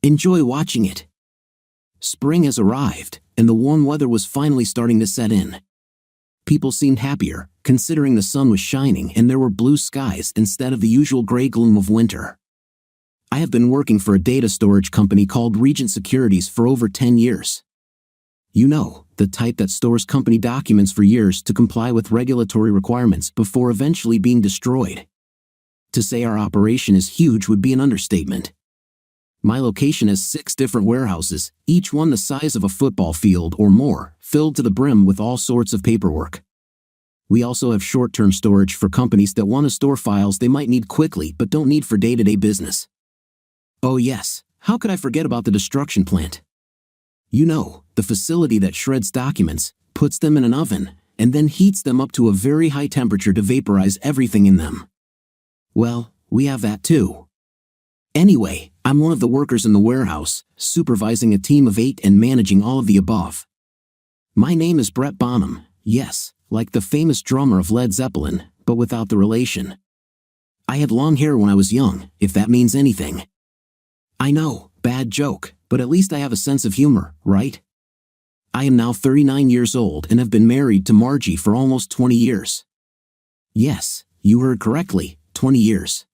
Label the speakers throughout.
Speaker 1: Enjoy watching it. Spring has arrived, and the warm weather was finally starting to set in. People seemed happier, considering the sun was shining and there were blue skies instead of the usual gray gloom of winter. I have been working for a data storage company called Regent Securities for over 10 years. You know, the type that stores company documents for years to comply with regulatory requirements before eventually being destroyed. To say our operation is huge would be an understatement. My location has 6 different warehouses, each one the size of a football field or more, filled to the brim with all sorts of paperwork. We also have short-term storage for companies that want to store files they might need quickly but don't need for day-to-day business. Oh yes, how could I forget about the destruction plant? You know, the facility that shreds documents, puts them in an oven, and then heats them up to a very high temperature to vaporize everything in them. Well, we have that too. Anyway, I'm one of the workers in the warehouse, supervising a team of 8 and managing all of the above. My name is Brett Bonham, yes, like the famous drummer of Led Zeppelin, but without the relation. I had long hair when I was young, if that means anything. I know, bad joke, but at least I have a sense of humor, right? I am now 39 years old and have been married to Margie for almost 20 years. Yes, you heard correctly, 20 years.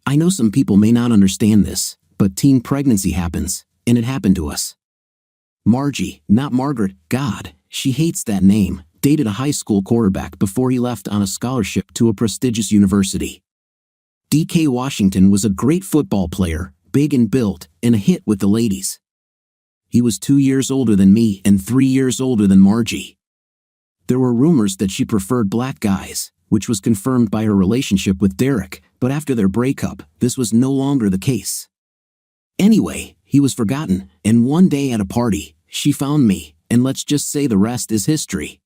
Speaker 1: I know some people may not understand this, but teen pregnancy happens, and it happened to us. Margie, not Margaret, God, she hates that name, dated a high school quarterback before he left on a scholarship to a prestigious university. D.K. Washington was a great football player, big and built, and a hit with the ladies. He was 2 years older than me and 3 years older than Margie. There were rumors that she preferred black guys, which was confirmed by her relationship with Derek, but after their breakup, this was no longer the case. Anyway, he was forgotten, and one day at a party, she found me, and let's just say the rest is history.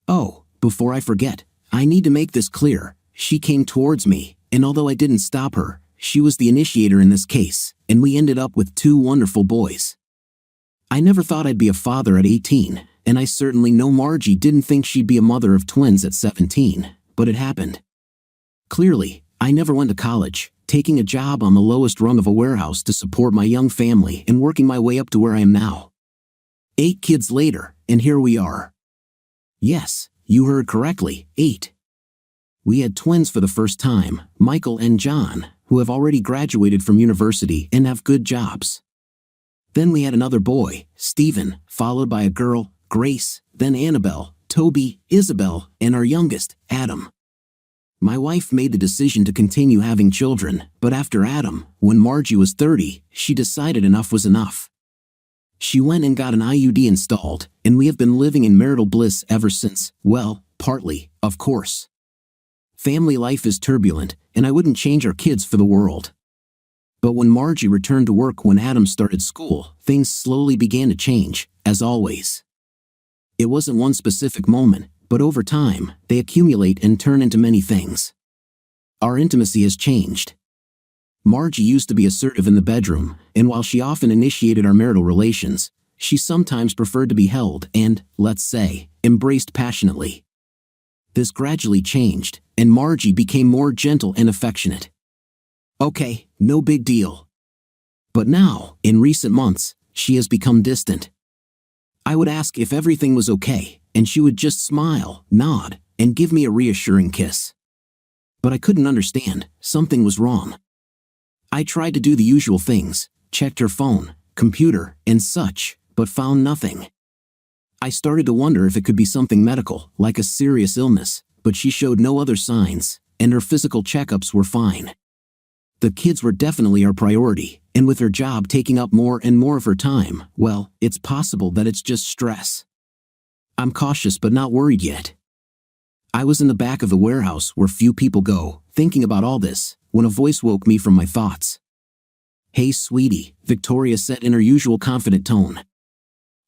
Speaker 1: Oh, before I forget, I need to make this clear, she came towards me, and although I didn't stop her, she was the initiator in this case, and we ended up with 2 wonderful boys. I never thought I'd be a father at 18, and I certainly know Margie didn't think she'd be a mother of twins at 17, but it happened. Clearly, I never went to college, taking a job on the lowest rung of a warehouse to support my young family and working my way up to where I am now. 8 kids later, and here we are. Yes, you heard correctly, 8. We had twins for the first time, Michael and John, who have already graduated from university and have good jobs. Then we had another boy, Stephen, followed by a girl, Grace, then Annabelle, Toby, Isabel, and our youngest, Adam. My wife made the decision to continue having children, but after Adam, when Margie was 30, she decided enough was enough. She went and got an IUD installed, and we have been living in marital bliss ever since, well, partly, of course. Family life is turbulent, and I wouldn't change our kids for the world. But when Margie returned to work when Adam started school, things slowly began to change, as always. It wasn't one specific moment, but over time, they accumulate and turn into many things. Our intimacy has changed. Margie used to be assertive in the bedroom, and while she often initiated our marital relations, she sometimes preferred to be held and, let's say, embraced passionately. This gradually changed, and Margie became more gentle and affectionate. Okay, no big deal. But now, in recent months, she has become distant. I would ask if everything was okay, and she would just smile, nod, and give me a reassuring kiss. But I couldn't understand, something was wrong. I tried to do the usual things, checked her phone, computer, and such, but found nothing. I started to wonder if it could be something medical, like a serious illness, but she showed no other signs, and her physical checkups were fine. The kids were definitely our priority, and with her job taking up more and more of her time, well, it's possible that it's just stress. I'm cautious but not worried yet. I was in the back of the warehouse where few people go, thinking about all this, when a voice woke me from my thoughts. "Hey sweetie," Victoria said in her usual confident tone.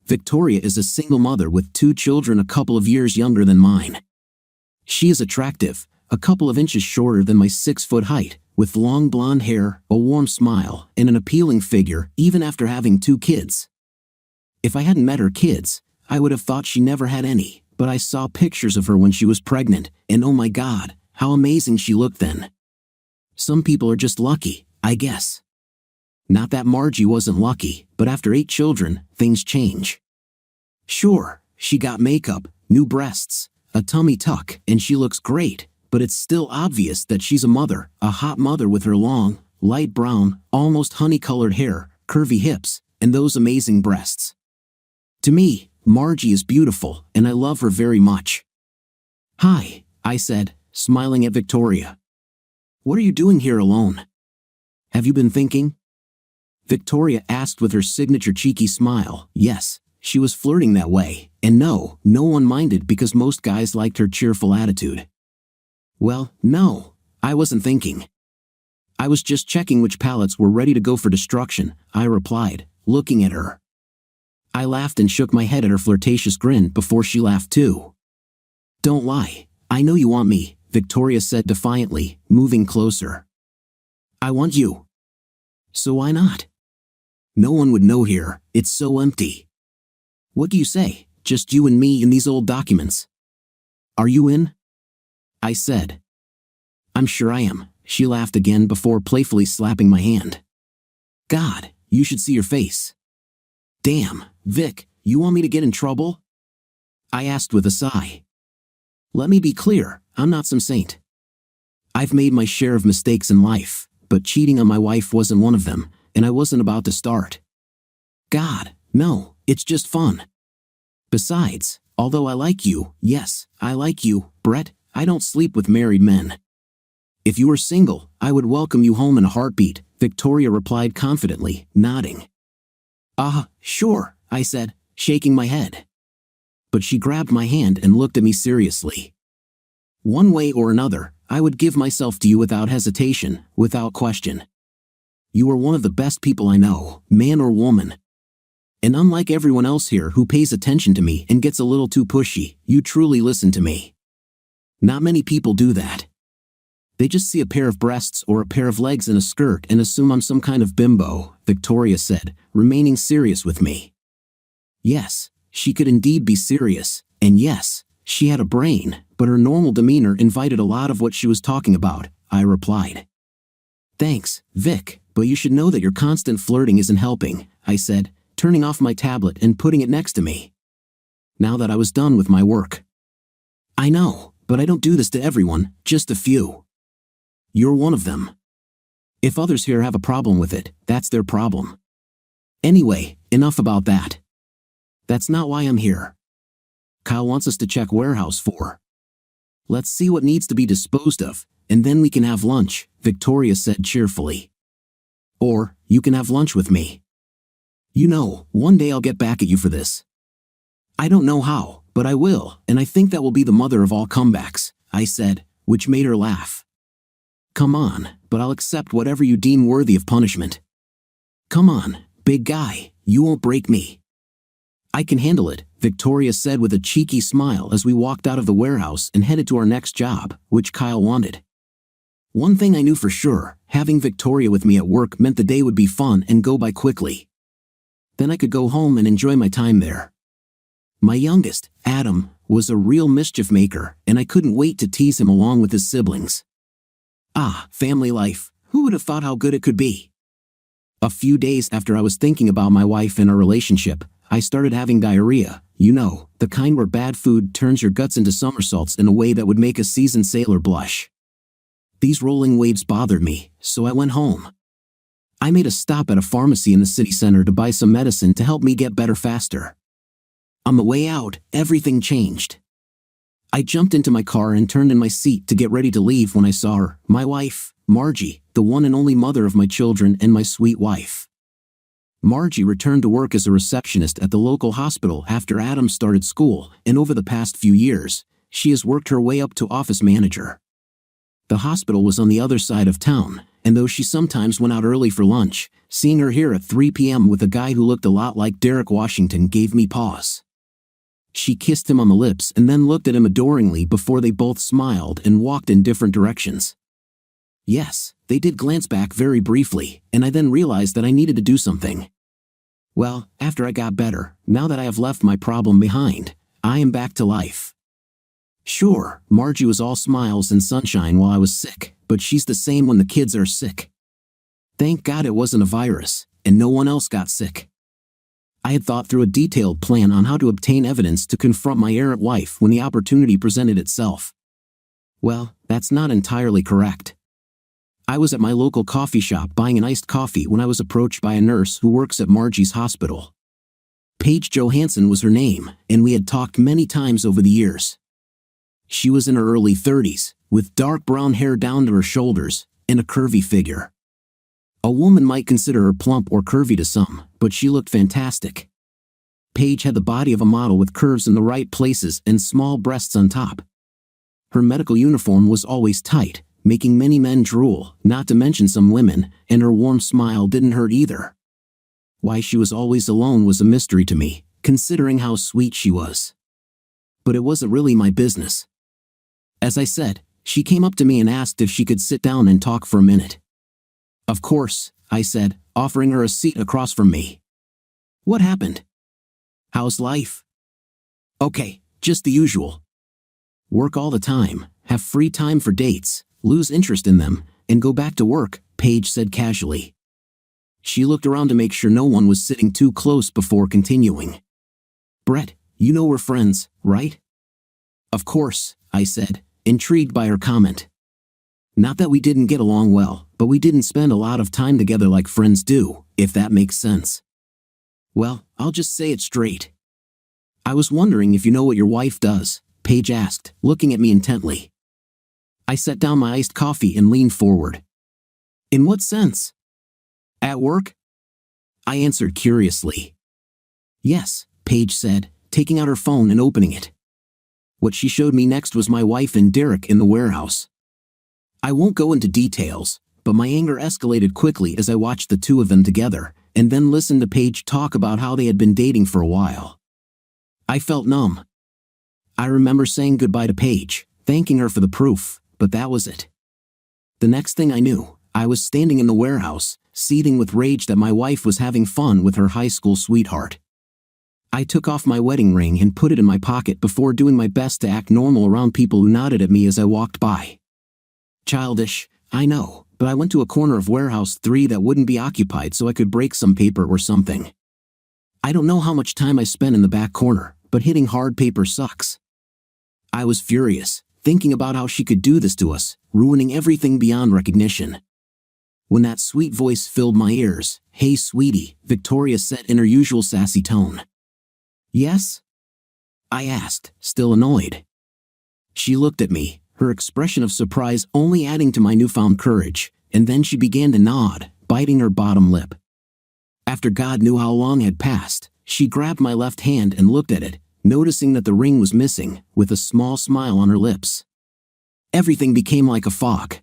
Speaker 1: Victoria is a single mother with 2 children a couple of years younger than mine. She is attractive, a couple of inches shorter than my 6-foot height, with long blonde hair, a warm smile, and an appealing figure even after having 2 kids. If I hadn't met her kids, I would have thought she never had any, but I saw pictures of her when she was pregnant, and oh my God, how amazing she looked then. Some people are just lucky, I guess. Not that Margie wasn't lucky, but after 8 children, things change. Sure, she got makeup, new breasts, a tummy tuck, and she looks great, but it's still obvious that she's a mother, a hot mother with her long, light brown, almost honey-colored hair, curvy hips, and those amazing breasts. To me, Margie is beautiful, and I love her very much. "Hi," I said, smiling at Victoria. "What are you doing here alone? Have you been thinking?" Victoria asked with her signature cheeky smile. Yes, she was flirting that way, and no one minded because most guys liked her cheerful attitude. "Well, no, I wasn't thinking. I was just checking which pallets were ready to go for destruction," I replied, looking at her. I laughed and shook my head at her flirtatious grin before she laughed too. "Don't lie, I know you want me," Victoria said defiantly, moving closer. "I want you. So why not? No one would know here, it's so empty. What do you say, just you and me in these old documents? Are you in?" I said. "I'm sure I am," she laughed again before playfully slapping my hand. "God, you should see your face." "Damn, Vic, you want me to get in trouble?" I asked with a sigh. "Let me be clear, I'm not some saint. I've made my share of mistakes in life, but cheating on my wife wasn't one of them, and I wasn't about to start. God, no, it's just fun. Besides, although I like you, yes, I like you, Brett, I don't sleep with married men. If you were single, I would welcome you home in a heartbeat," Victoria replied confidently, nodding. Sure," I said, shaking my head. But she grabbed my hand and looked at me seriously. "One way or another, I would give myself to you without hesitation, without question. You are one of the best people I know, man or woman. And unlike everyone else here who pays attention to me and gets a little too pushy, you truly listen to me. Not many people do that. They just see a pair of breasts or a pair of legs in a skirt and assume I'm some kind of bimbo," Victoria said, remaining serious with me. Yes, she could indeed be serious, and yes, she had a brain, but her normal demeanor invited a lot of what she was talking about, I replied. "Thanks, Vic, but you should know that your constant flirting isn't helping," I said, turning off my tablet and putting it next to me. Now that I was done with my work. "I know, but I don't do this to everyone, just a few. You're one of them. If others here have a problem with it, that's their problem. Anyway, enough about that. That's not why I'm here. Kyle wants us to check warehouse 4. Let's see what needs to be disposed of, and then we can have lunch," Victoria said cheerfully. "Or, you can have lunch with me. You know, one day I'll get back at you for this. I don't know how, but I will, and I think that will be the mother of all comebacks," I said, which made her laugh. "Come on, but I'll accept whatever you deem worthy of punishment. Come on, big guy, you won't break me." "I can handle it," Victoria said with a cheeky smile as we walked out of the warehouse and headed to our next job, which Kyle wanted. One thing I knew for sure, having Victoria with me at work meant the day would be fun and go by quickly. Then I could go home and enjoy my time there. My youngest, Adam, was a real mischief maker, and I couldn't wait to tease him along with his siblings. Family life, who would have thought how good it could be? A few days after I was thinking about my wife and our relationship, I started having diarrhea, you know, the kind where bad food turns your guts into somersaults in a way that would make a seasoned sailor blush. These rolling waves bothered me, so I went home. I made a stop at a pharmacy in the city center to buy some medicine to help me get better faster. On the way out, everything changed. I jumped into my car and turned in my seat to get ready to leave when I saw her, my wife, Margie, the one and only mother of my children and my sweet wife. Margie returned to work as a receptionist at the local hospital after Adam started school, and over the past few years, she has worked her way up to office manager. The hospital was on the other side of town, and though she sometimes went out early for lunch, seeing her here at 3 p.m. with a guy who looked a lot like Derek Washington gave me pause. She kissed him on the lips and then looked at him adoringly before they both smiled and walked in different directions. Yes, they did glance back very briefly, and I then realized that I needed to do something. Well, after I got better, now that I have left my problem behind, I am back to life. Sure, Margie was all smiles and sunshine while I was sick, but she's the same when the kids are sick. Thank God it wasn't a virus, and no one else got sick. I had thought through a detailed plan on how to obtain evidence to confront my errant wife when the opportunity presented itself. Well, that's not entirely correct. I was at my local coffee shop buying an iced coffee when I was approached by a nurse who works at Margie's hospital. Paige Johansson was her name, and we had talked many times over the years. She was in her early 30s, with dark brown hair down to her shoulders, and a curvy figure. A woman might consider her plump or curvy to some, but she looked fantastic. Paige had the body of a model with curves in the right places and small breasts on top. Her medical uniform was always tight, making many men drool, not to mention some women, and her warm smile didn't hurt either. Why she was always alone was a mystery to me, considering how sweet she was. But it wasn't really my business. As I said, she came up to me and asked if she could sit down and talk for a minute. Of course, I said, offering her a seat across from me. What happened? How's life? Okay, just the usual. Work all the time, have free time for dates, lose interest in them, and go back to work, Paige said casually. She looked around to make sure no one was sitting too close before continuing. Brett, you know we're friends, right? Of course, I said, intrigued by her comment. Not that we didn't get along well, but we didn't spend a lot of time together like friends do, if that makes sense. Well, I'll just say it straight. I was wondering if you know what your wife does, Paige asked, looking at me intently. I set down my iced coffee and leaned forward. In what sense? At work? I answered curiously. Yes, Paige said, taking out her phone and opening it. What she showed me next was my wife and Derek in the warehouse. I won't go into details, but my anger escalated quickly as I watched the two of them together, and then listened to Paige talk about how they had been dating for a while. I felt numb. I remember saying goodbye to Paige, thanking her for the proof, but that was it. The next thing I knew, I was standing in the warehouse, seething with rage that my wife was having fun with her high school sweetheart. I took off my wedding ring and put it in my pocket before doing my best to act normal around people who nodded at me as I walked by. Childish, I know, but I went to a corner of Warehouse 3 that wouldn't be occupied so I could break some paper or something. I don't know how much time I spent in the back corner, but hitting hard paper sucks. I was furious, thinking about how she could do this to us, ruining everything beyond recognition. When that sweet voice filled my ears, "Hey sweetie," Victoria said in her usual sassy tone. Yes? I asked, still annoyed. She looked at me, her expression of surprise only adding to my newfound courage, and then she began to nod, biting her bottom lip. After God knew how long had passed, she grabbed my left hand and looked at it, noticing that the ring was missing, with a small smile on her lips. Everything became like a fog.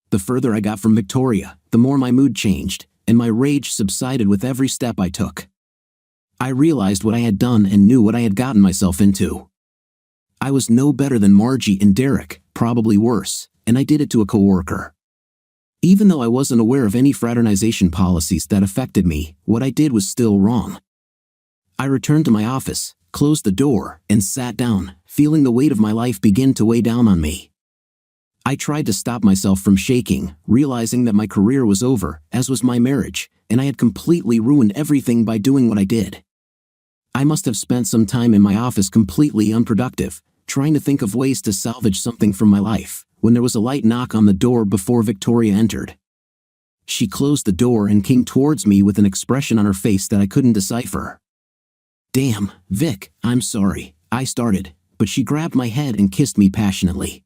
Speaker 1: The further I got from Victoria, the more my mood changed, and my rage subsided with every step I took. I realized what I had done and knew what I had gotten myself into. I was no better than Margie and Derek, probably worse, and I did it to a coworker. Even though I wasn't aware of any fraternization policies that affected me, what I did was still wrong. I returned to my office, closed the door, and sat down, feeling the weight of my life begin to weigh down on me. I tried to stop myself from shaking, realizing that my career was over, as was my marriage, and I had completely ruined everything by doing what I did. I must have spent some time in my office completely unproductive, trying to think of ways to salvage something from my life, when there was a light knock on the door before Victoria entered. She closed the door and came towards me with an expression on her face that I couldn't decipher. Damn, Vic, I'm sorry, I started, but she grabbed my head and kissed me passionately.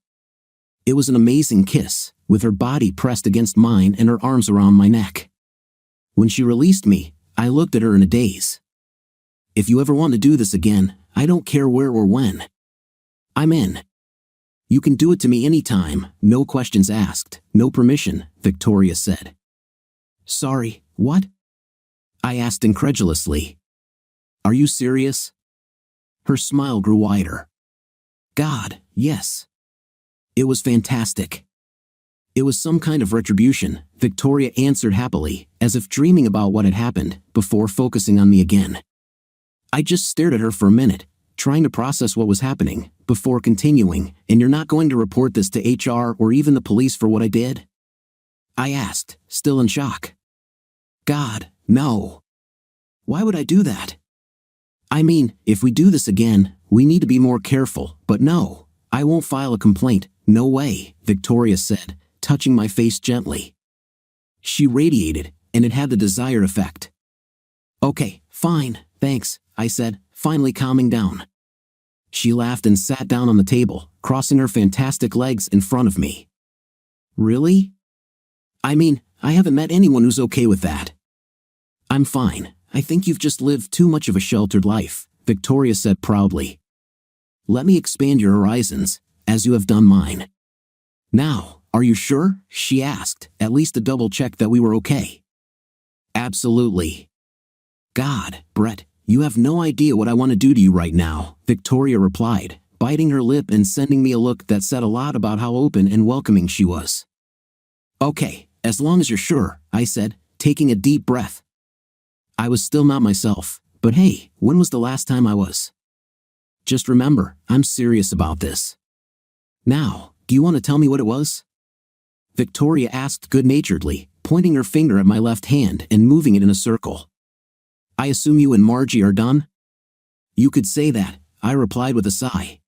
Speaker 1: It was an amazing kiss, with her body pressed against mine and her arms around my neck. When she released me, I looked at her in a daze. If you ever want to do this again, I don't care where or when. I'm in. You can do it to me anytime, no questions asked, no permission, Victoria said. Sorry, what? I asked incredulously. Are you serious? Her smile grew wider. God, yes. It was fantastic. It was some kind of retribution, Victoria answered happily, as if dreaming about what had happened, before focusing on me again. I just stared at her for a minute, trying to process what was happening, before continuing, and you're not going to report this to HR or even the police for what I did? I asked, still in shock. God, no. Why would I do that? I mean, if we do this again, we need to be more careful, but no, I won't file a complaint, no way, Victoria said, touching my face gently. She radiated, and it had the desired effect. Okay, fine, thanks, I said, finally calming down. She laughed and sat down on the table, crossing her fantastic legs in front of me. Really? I mean, I haven't met anyone who's okay with that. I'm fine. I think you've just lived too much of a sheltered life, Victoria said proudly. Let me expand your horizons, as you have done mine. Now, are you sure? She asked, at least to double check that we were okay. Absolutely. God, Brett, you have no idea what I want to do to you right now, Victoria replied, biting her lip and sending me a look that said a lot about how open and welcoming she was. Okay, as long as you're sure, I said, taking a deep breath. I was still not myself, but hey, when was the last time I was? Just remember, I'm serious about this. Now, do you want to tell me what it was? Victoria asked good-naturedly, pointing her finger at my left hand and moving it in a circle. I assume you and Margie are done? You could say that, I replied with a sigh.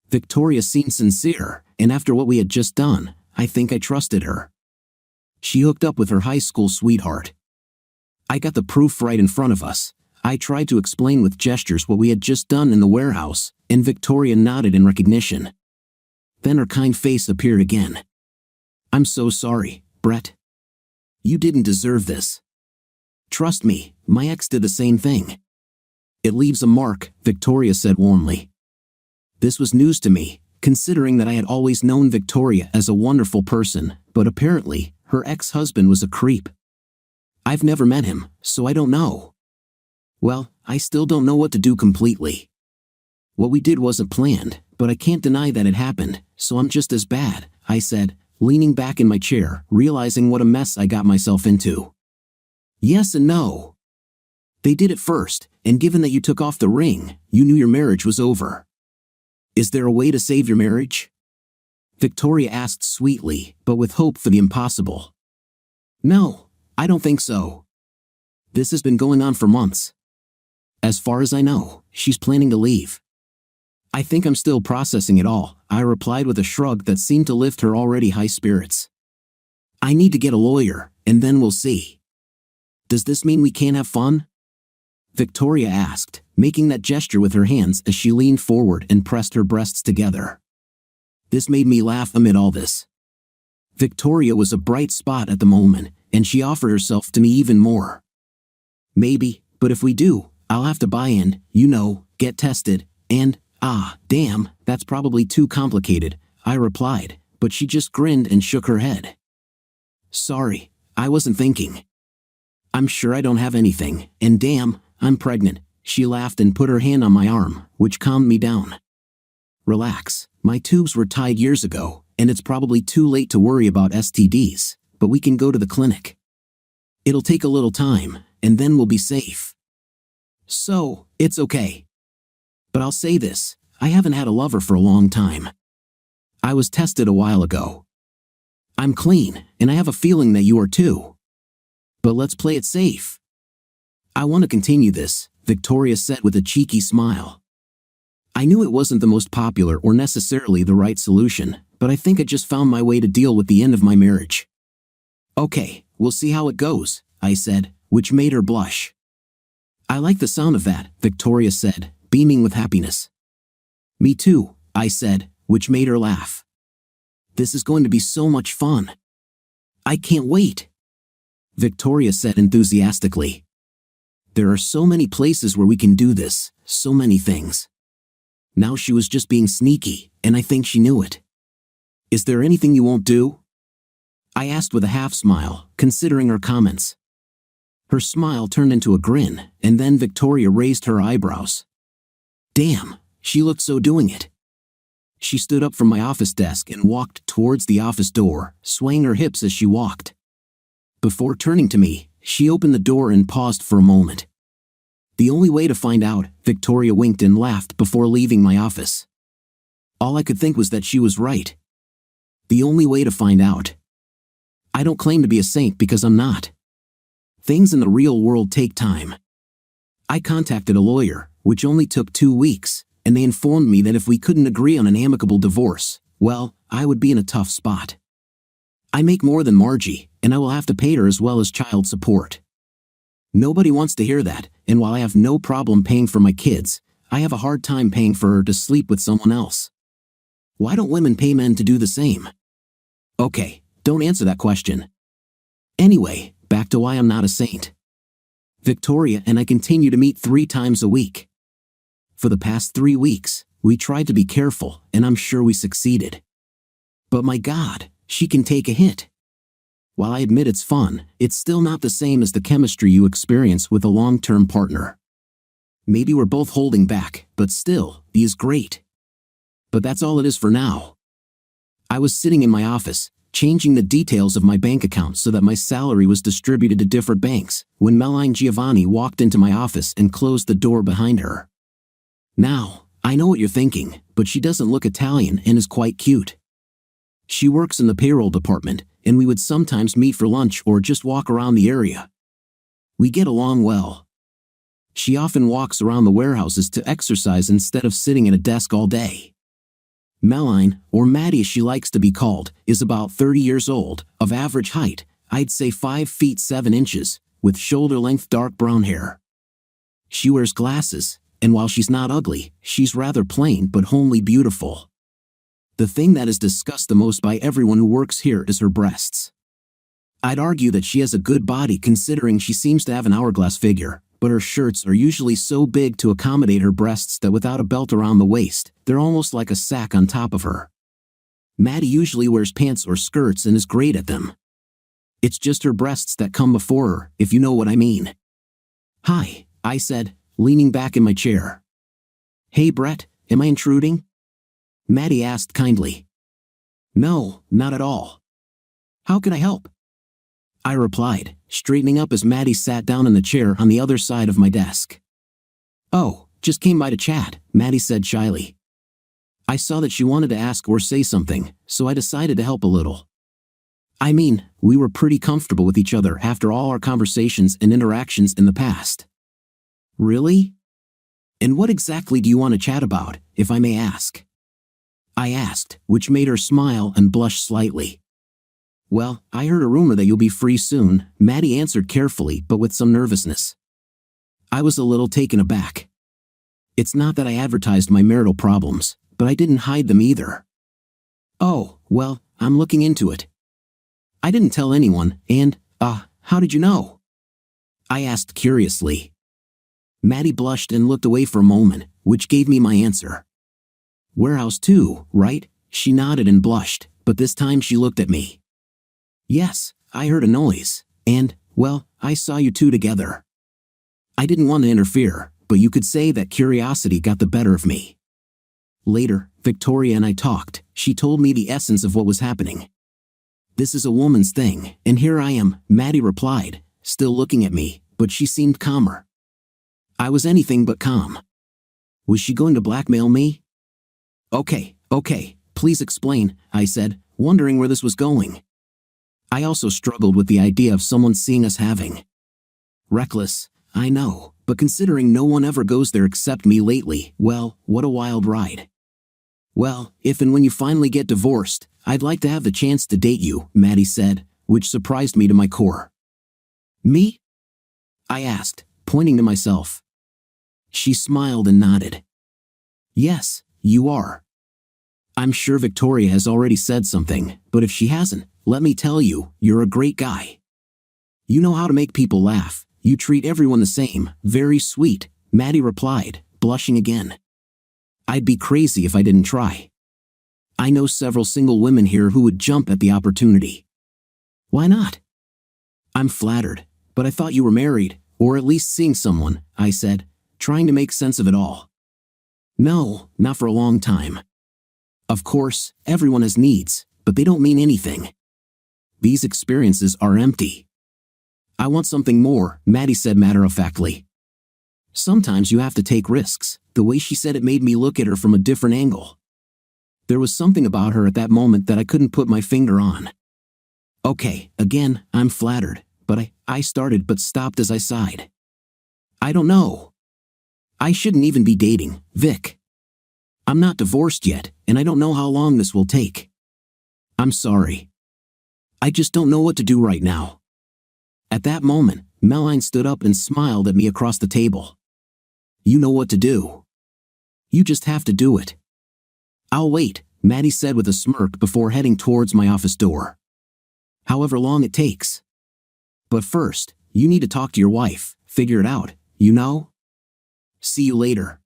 Speaker 1: Victoria seemed sincere, and after what we had just done, I think I trusted her. She hooked up with her high school sweetheart. I got the proof right in front of us. I tried to explain with gestures what we had just done in the warehouse, and Victoria nodded in recognition. Then her kind face appeared again. I'm so sorry, Brett. You didn't deserve this. Trust me, my ex did the same thing. It leaves a mark, Victoria said warmly. This was news to me, considering that I had always known Victoria as a wonderful person, but apparently, her ex-husband was a creep. I've never met him, so I don't know. Well, I still don't know what to do completely. What we did wasn't planned, but I can't deny that it happened, so I'm just as bad, I said, leaning back in my chair, realizing what a mess I got myself into. Yes and no. They did it first, and given that you took off the ring, you knew your marriage was over. Is there a way to save your marriage? Victoria asked sweetly, but with hope for the impossible. No, I don't think so. This has been going on for months. As far as I know, she's planning to leave. I think I'm still processing it all, I replied with a shrug that seemed to lift her already high spirits. I need to get a lawyer, and then we'll see. Does this mean we can't have fun? Victoria asked, making that gesture with her hands as she leaned forward and pressed her breasts together. This made me laugh amid all this. Victoria was a bright spot at the moment, and she offered herself to me even more. Maybe, but if we do, I'll have to buy in, get tested, and, damn, that's probably too complicated, I replied, but she just grinned and shook her head. Sorry, I wasn't thinking. I'm sure I don't have anything, and damn, I'm pregnant, she laughed and put her hand on my arm, which calmed me down. Relax, my tubes were tied years ago, and it's probably too late to worry about STDs, but we can go to the clinic. It'll take a little time, and then we'll be safe. So, it's okay. But I'll say this, I haven't had a lover for a long time. I was tested a while ago. I'm clean, and I have a feeling that you are too. But let's play it safe. I want to continue this, Victoria said with a cheeky smile. I knew it wasn't the most popular or necessarily the right solution, but I think I just found my way to deal with the end of my marriage. Okay, we'll see how it goes, I said, which made her blush. I like the sound of that, Victoria said, beaming with happiness. Me too, I said, which made her laugh. This is going to be so much fun. I can't wait, Victoria said enthusiastically. There are so many places where we can do this, so many things. Now she was just being sneaky, and I think she knew it. Is there anything you won't do? I asked with a half smile, considering her comments. Her smile turned into a grin, and then Victoria raised her eyebrows. Damn, she looked so doing it. She stood up from my office desk and walked towards the office door, swaying her hips as she walked. Before turning to me, she opened the door and paused for a moment. The only way to find out, Victoria winked and laughed before leaving my office. All I could think was that she was right. The only way to find out. I don't claim to be a saint because I'm not. Things in the real world take time. I contacted a lawyer, which only took 2 weeks, and they informed me that if we couldn't agree on an amicable divorce, well, I would be in a tough spot. I make more than Margie, and I will have to pay her as well as child support. Nobody wants to hear that, and while I have no problem paying for my kids, I have a hard time paying for her to sleep with someone else. Why don't women pay men to do the same? Okay, don't answer that question. Anyway, back to why I'm not a saint. Victoria and I continue to meet 3 times a week. For the past 3 weeks, we tried to be careful, and I'm sure we succeeded. But my God, she can take a hit. While I admit it's fun, it's still not the same as the chemistry you experience with a long-term partner. Maybe we're both holding back, but still, he is great. But that's all it is for now. I was sitting in my office, changing the details of my bank account so that my salary was distributed to different banks, when Melanie Giovanni walked into my office and closed the door behind her. Now, I know what you're thinking, but she doesn't look Italian and is quite cute. She works in the payroll department, and we would sometimes meet for lunch or just walk around the area. We get along well. She often walks around the warehouses to exercise instead of sitting at a desk all day. Melanie, or Maddie as she likes to be called, is about 30 years old, of average height, I'd say 5 feet 7 inches, with shoulder-length dark brown hair. She wears glasses, and while she's not ugly, she's rather plain but homely beautiful. The thing that is discussed the most by everyone who works here is her breasts. I'd argue that she has a good body considering she seems to have an hourglass figure, but her shirts are usually so big to accommodate her breasts that without a belt around the waist, they're almost like a sack on top of her. Maddie usually wears pants or skirts and is great at them. It's just her breasts that come before her, if you know what I mean. Hi, I said, leaning back in my chair. Hey Brett, am I intruding? Maddie asked kindly. No, not at all. How can I help? I replied, straightening up as Maddie sat down in the chair on the other side of my desk. Oh, just came by to chat, Maddie said shyly. I saw that she wanted to ask or say something, so I decided to help a little. I mean, we were pretty comfortable with each other after all our conversations and interactions in the past. Really? And what exactly do you want to chat about, if I may ask? I asked, which made her smile and blush slightly. Well, I heard a rumor that you'll be free soon, Maddie answered carefully but with some nervousness. I was a little taken aback. It's not that I advertised my marital problems, but I didn't hide them either. Oh, well, I'm looking into it. I didn't tell anyone, and, how did you know? I asked curiously. Maddie blushed and looked away for a moment, which gave me my answer. Warehouse 2, right? She nodded and blushed, but this time she looked at me. Yes, I heard a noise, and, well, I saw you two together. I didn't want to interfere, but you could say that curiosity got the better of me. Later, Victoria and I talked. She told me the essence of what was happening. This is a woman's thing, and here I am, Maddie replied, still looking at me, but she seemed calmer. I was anything but calm. Was she going to blackmail me? Okay, please explain, I said, wondering where this was going. I also struggled with the idea of someone seeing us having. Reckless, I know, but considering no one ever goes there except me lately, well, what a wild ride. Well, if and when you finally get divorced, I'd like to have the chance to date you, Maddie said, which surprised me to my core. Me? I asked, pointing to myself. She smiled and nodded. Yes, you are. I'm sure Victoria has already said something, but if she hasn't, let me tell you, you're a great guy. You know how to make people laugh, you treat everyone the same, very sweet, Maddie replied, blushing again. I'd be crazy if I didn't try. I know several single women here who would jump at the opportunity. Why not? I'm flattered, but I thought you were married, or at least seeing someone, I said, trying to make sense of it all. No, not for a long time. Of course, everyone has needs, but they don't mean anything. These experiences are empty. I want something more, Maddie said matter-of-factly. Sometimes you have to take risks. The way she said it made me look at her from a different angle. There was something about her at that moment that I couldn't put my finger on. Okay, again, I'm flattered, but I started but stopped as I sighed. I don't know. I shouldn't even be dating, Vic. I'm not divorced yet, and I don't know how long this will take. I'm sorry. I just don't know what to do right now. At that moment, Meline stood up and smiled at me across the table. You know what to do. You just have to do it. I'll wait, Maddie said with a smirk before heading towards my office door. However long it takes. But first, you need to talk to your wife, figure it out, you know? See you later.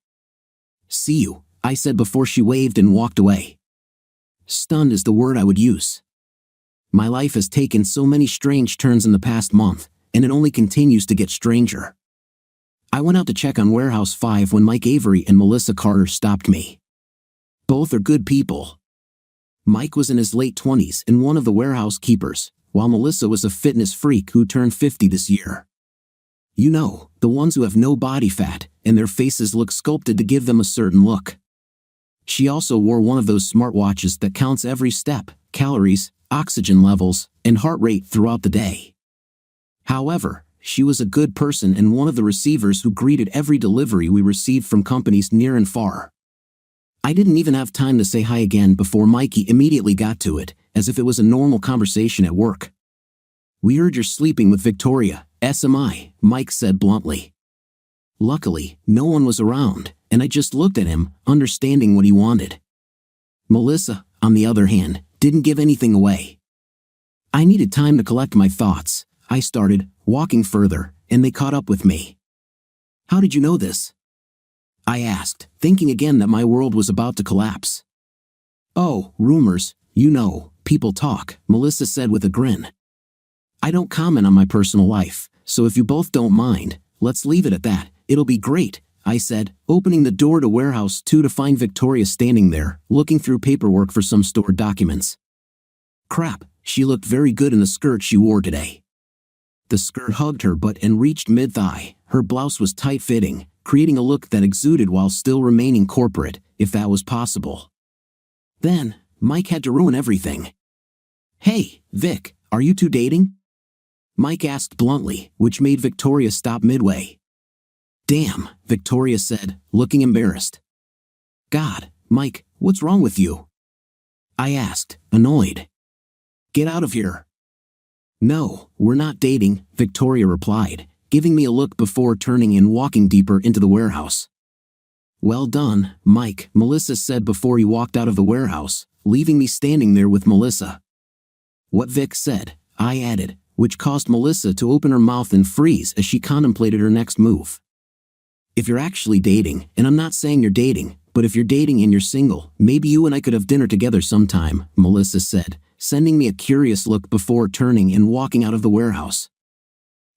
Speaker 1: See you, I said before she waved and walked away. Stunned is the word I would use. My life has taken so many strange turns in the past month, and it only continues to get stranger. I went out to check on Warehouse 5 when Mike Avery and Melissa Carter stopped me. Both are good people. Mike was in his late 20s and one of the warehouse keepers, while Melissa was a fitness freak who turned 50 this year. You know, the ones who have no body fat, and their faces look sculpted to give them a certain look. She also wore one of those smartwatches that counts every step, calories, oxygen levels, and heart rate throughout the day. However, she was a good person and one of the receivers who greeted every delivery we received from companies near and far. I didn't even have time to say hi again before Mikey immediately got to it, as if it was a normal conversation at work. We heard you're sleeping with Victoria, SMI, Mike said bluntly. Luckily, no one was around, and I just looked at him, understanding what he wanted. Melissa, on the other hand, didn't give anything away. I needed time to collect my thoughts. I started walking further, and they caught up with me. How did you know this? I asked, thinking again that my world was about to collapse. Oh, rumors, you know, people talk, Melissa said with a grin. I don't comment on my personal life, so if you both don't mind, let's leave it at that. It'll be great, I said, opening the door to Warehouse 2 to find Victoria standing there, looking through paperwork for some stored documents. Crap, she looked very good in the skirt she wore today. The skirt hugged her butt and reached mid-thigh. Her blouse was tight-fitting, creating a look that exuded while still remaining corporate, if that was possible. Then, Mike had to ruin everything. Hey, Vic, are you two dating? Mike asked bluntly, which made Victoria stop midway. Damn, Victoria said, looking embarrassed. God, Mike, what's wrong with you? I asked, annoyed. Get out of here. No, we're not dating, Victoria replied, giving me a look before turning and walking deeper into the warehouse. Well done, Mike, Melissa said before he walked out of the warehouse, leaving me standing there with Melissa. What Vic said, I added, which caused Melissa to open her mouth and freeze as she contemplated her next move. If you're actually dating, and I'm not saying you're dating, but if you're dating and you're single, maybe you and I could have dinner together sometime, Melissa said, sending me a curious look before turning and walking out of the warehouse.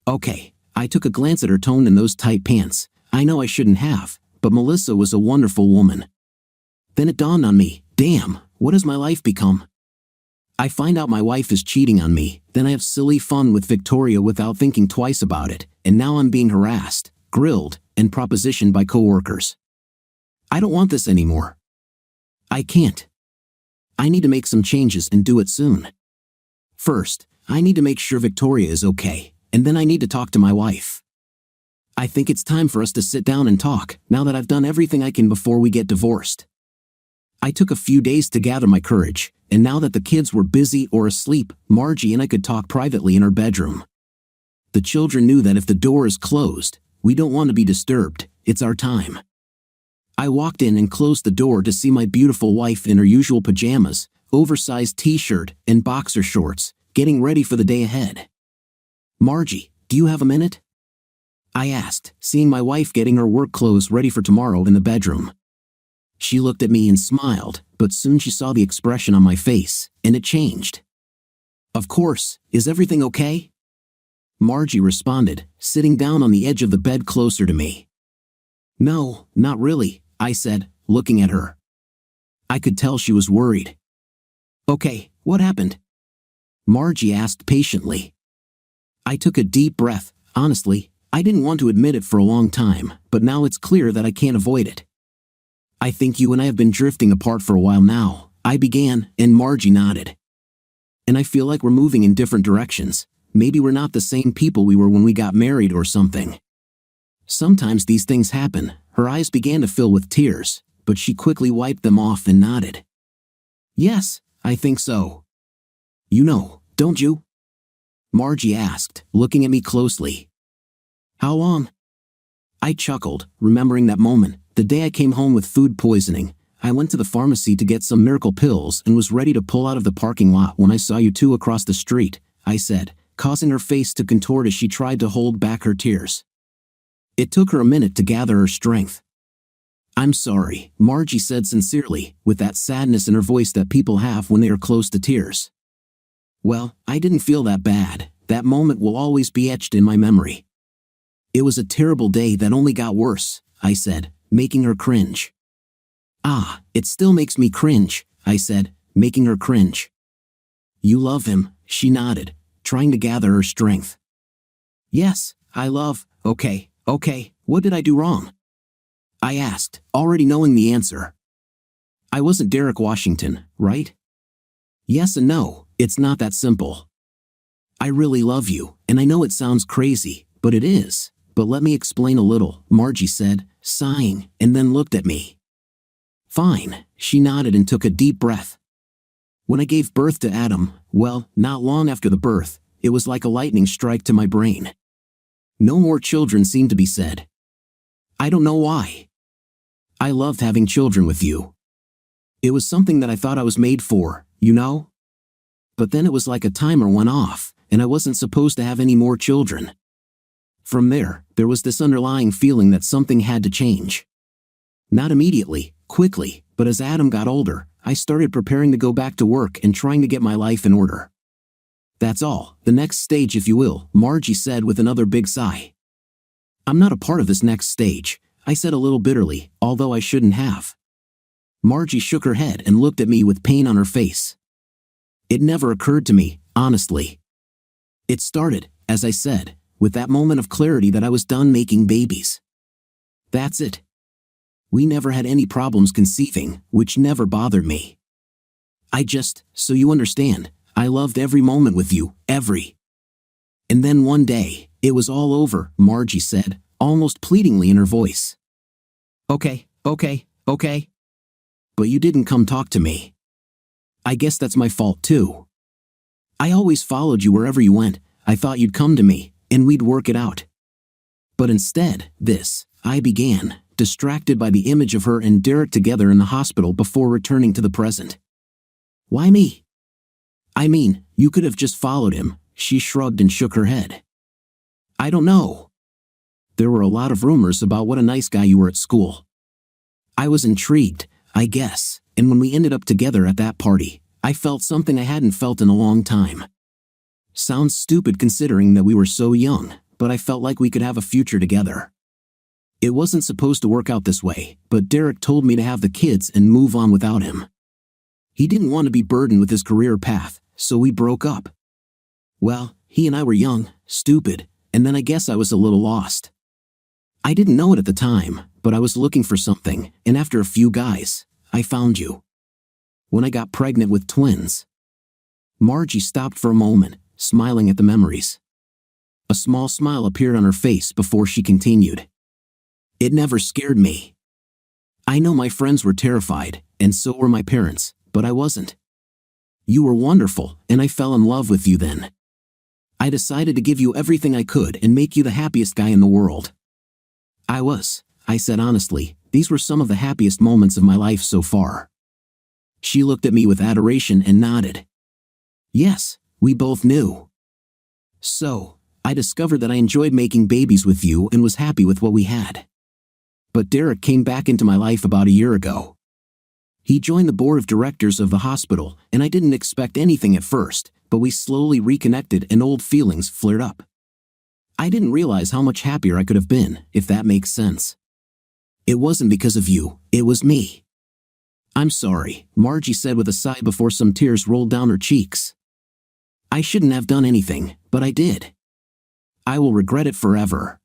Speaker 1: Okay, I took a glance at her tone in those tight pants. I know I shouldn't have, but Melissa was a wonderful woman. Then it dawned on me, damn, what has my life become? I find out my wife is cheating on me, then I have silly fun with Victoria without thinking twice about it, and now I'm being harassed, grilled, and propositioned by coworkers. I don't want this anymore. I can't. I need to make some changes and do it soon. First, I need to make sure Victoria is okay, and then I need to talk to my wife. I think it's time for us to sit down and talk, now that I've done everything I can before we get divorced. I took a few days to gather my courage, and now that the kids were busy or asleep, Margie and I could talk privately in her bedroom. The children knew that if the door is closed, we don't want to be disturbed, it's our time. I walked in and closed the door to see my beautiful wife in her usual pajamas, oversized t-shirt, and boxer shorts, getting ready for the day ahead. Margie, do you have a minute? I asked, seeing my wife getting her work clothes ready for tomorrow in the bedroom. She looked at me and smiled, but soon she saw the expression on my face, and it changed. Of course, is everything okay? Margie responded, sitting down on the edge of the bed closer to me. No, not really, I said, looking at her. I could tell she was worried. Okay, what happened? Margie asked patiently. I took a deep breath. Honestly, I didn't want to admit it for a long time, but now it's clear that I can't avoid it. I think you and I have been drifting apart for a while now, I began, and Margie nodded. And I feel like we're moving in different directions. Maybe we're not the same people we were when we got married or something. Sometimes these things happen. Her eyes began to fill with tears, but she quickly wiped them off and nodded. Yes, I think so. You know, don't you? Margie asked, looking at me closely. How long? I chuckled, remembering that moment, the day I came home with food poisoning. I went to the pharmacy to get some miracle pills and was ready to pull out of the parking lot when I saw you two across the street, I said, causing her face to contort as she tried to hold back her tears. It took her a minute to gather her strength. I'm sorry, Margie said sincerely, with that sadness in her voice that people have when they are close to tears. Well, I didn't feel that bad. That moment will always be etched in my memory. It was a terrible day that only got worse, I said, making her cringe. Ah, it still makes me cringe, I said, making her cringe. You love him, she nodded, trying to gather her strength. Yes, I love. Okay, what did I do wrong? I asked, already knowing the answer. I wasn't Derek Washington, right? Yes and no, it's not that simple. I really love you, and I know it sounds crazy, but it is. But let me explain a little, Margie said, sighing, and then looked at me. Fine, she nodded and took a deep breath. When I gave birth to Adam, well, not long after the birth, it was like a lightning strike to my brain. No more children seemed to be said. I don't know why. I loved having children with you. It was something that I thought I was made for, you know? But then it was like a timer went off, and I wasn't supposed to have any more children. From there was this underlying feeling that something had to change. Not immediately, quickly, but as Adam got older, I started preparing to go back to work and trying to get my life in order. That's all, the next stage if you will, Margie said with another big sigh. I'm not a part of this next stage, I said a little bitterly, although I shouldn't have. Margie shook her head and looked at me with pain on her face. It never occurred to me, honestly. It started, as I said, with that moment of clarity that I was done making babies. That's it. We never had any problems conceiving, which never bothered me. So you understand, I loved every moment with you, every. And then one day, it was all over, Margie said, almost pleadingly in her voice. Okay. But you didn't come talk to me. I guess that's my fault too. I always followed you wherever you went. I thought you'd come to me, and we'd work it out. But instead, I began, distracted by the image of her and Derek together in the hospital before returning to the present. Why me? I mean, you could have just followed him, she shrugged and shook her head. I don't know. There were a lot of rumors about what a nice guy you were at school. I was intrigued, I guess, and when we ended up together at that party, I felt something I hadn't felt in a long time. Sounds stupid considering that we were so young, but I felt like we could have a future together. It wasn't supposed to work out this way, but Derek told me to have the kids and move on without him. He didn't want to be burdened with his career path, so we broke up. Well, he and I were young, stupid, and then I guess I was a little lost. I didn't know it at the time, but I was looking for something, and after a few guys, I found you. When I got pregnant with twins. Margie stopped for a moment, smiling at the memories. A small smile appeared on her face before she continued. It never scared me. I know my friends were terrified, and so were my parents, but I wasn't. You were wonderful, and I fell in love with you then. I decided to give you everything I could and make you the happiest guy in the world. I said honestly, these were some of the happiest moments of my life so far. She looked at me with adoration and nodded. Yes, we both knew. So, I discovered that I enjoyed making babies with you and was happy with what we had. But Derek came back into my life about a year ago. He joined the board of directors of the hospital, and I didn't expect anything at first, but we slowly reconnected and old feelings flared up. I didn't realize how much happier I could have been, if that makes sense. It wasn't because of you, it was me. I'm sorry, Margie said with a sigh before some tears rolled down her cheeks. I shouldn't have done anything, but I did. I will regret it forever.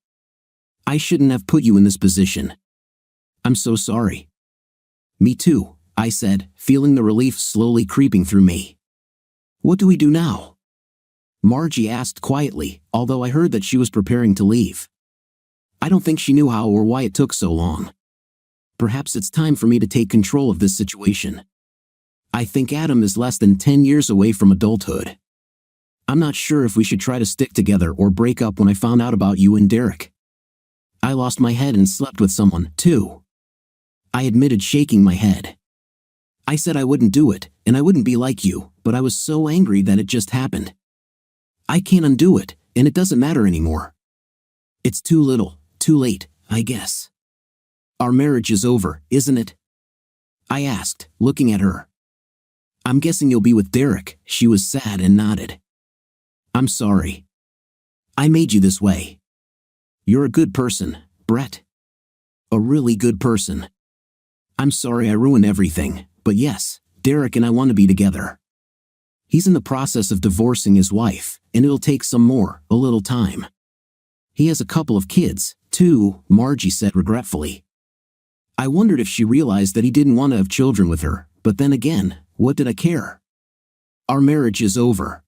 Speaker 1: I shouldn't have put you in this position. I'm so sorry. Me too, I said, feeling the relief slowly creeping through me. What do we do now? Margie asked quietly, although I heard that she was preparing to leave. I don't think she knew how or why it took so long. Perhaps it's time for me to take control of this situation. I think Adam is less than 10 years away from adulthood. I'm not sure if we should try to stick together or break up when I found out about you and Derek. I lost my head and slept with someone, too. I admitted, shaking my head. I said I wouldn't do it, and I wouldn't be like you, but I was so angry that it just happened. I can't undo it, and it doesn't matter anymore. It's too little, too late, I guess. Our marriage is over, isn't it? I asked, looking at her. I'm guessing you'll be with Derek. She was sad and nodded. I'm sorry. I made you this way. You're a good person, Brett. A really good person. I'm sorry I ruined everything, but yes, Derek and I want to be together. He's in the process of divorcing his wife, and it'll take a little time. He has a couple of kids, too, Margie said regretfully. I wondered if she realized that he didn't want to have children with her, but then again, what did I care? Our marriage is over.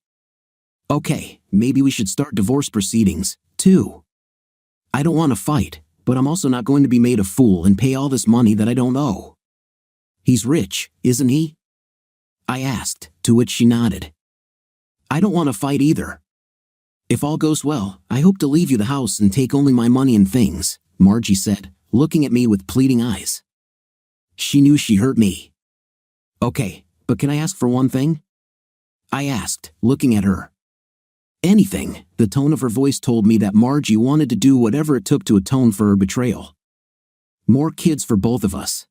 Speaker 1: Okay, maybe we should start divorce proceedings, too. I don't want to fight, but I'm also not going to be made a fool and pay all this money that I don't owe. He's rich, isn't he? I asked, to which she nodded. I don't want to fight either. If all goes well, I hope to leave you the house and take only my money and things, Margie said, looking at me with pleading eyes. She knew she hurt me. Okay, but can I ask for one thing? I asked, looking at her. Anything. The tone of her voice told me that Margie wanted to do whatever it took to atone for her betrayal. More kids for both of us.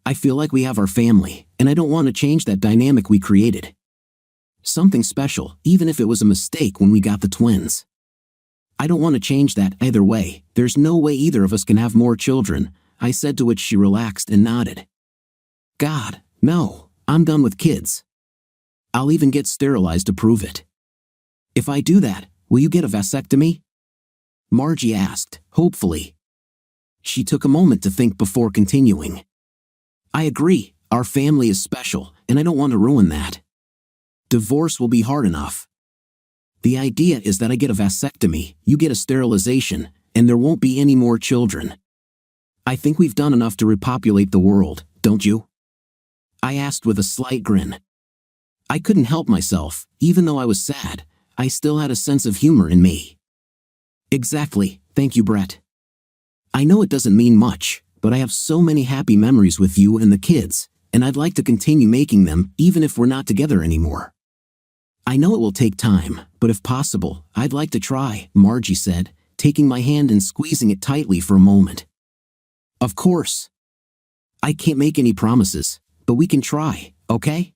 Speaker 1: I feel like we have our family, and I don't want to change that dynamic we created. Something special, even if it was a mistake when we got the twins. I don't want to change that either way. There's no way either of us can have more children, I said, to which she relaxed and nodded. God, no, I'm done with kids. I'll even get sterilized to prove it. If I do that, will you get a vasectomy? Margie asked, hopefully. She took a moment to think before continuing. I agree, our family is special, and I don't want to ruin that. Divorce will be hard enough. The idea is that I get a vasectomy, you get a sterilization, and there won't be any more children. I think we've done enough to repopulate the world, don't you? I asked with a slight grin. I couldn't help myself, even though I was sad. I still had a sense of humor in me. Exactly, thank you, Brett. I know it doesn't mean much, but I have so many happy memories with you and the kids, and I'd like to continue making them even if we're not together anymore. I know it will take time, but if possible, I'd like to try, Margie said, taking my hand and squeezing it tightly for a moment. Of course. I can't make any promises, but we can try, okay?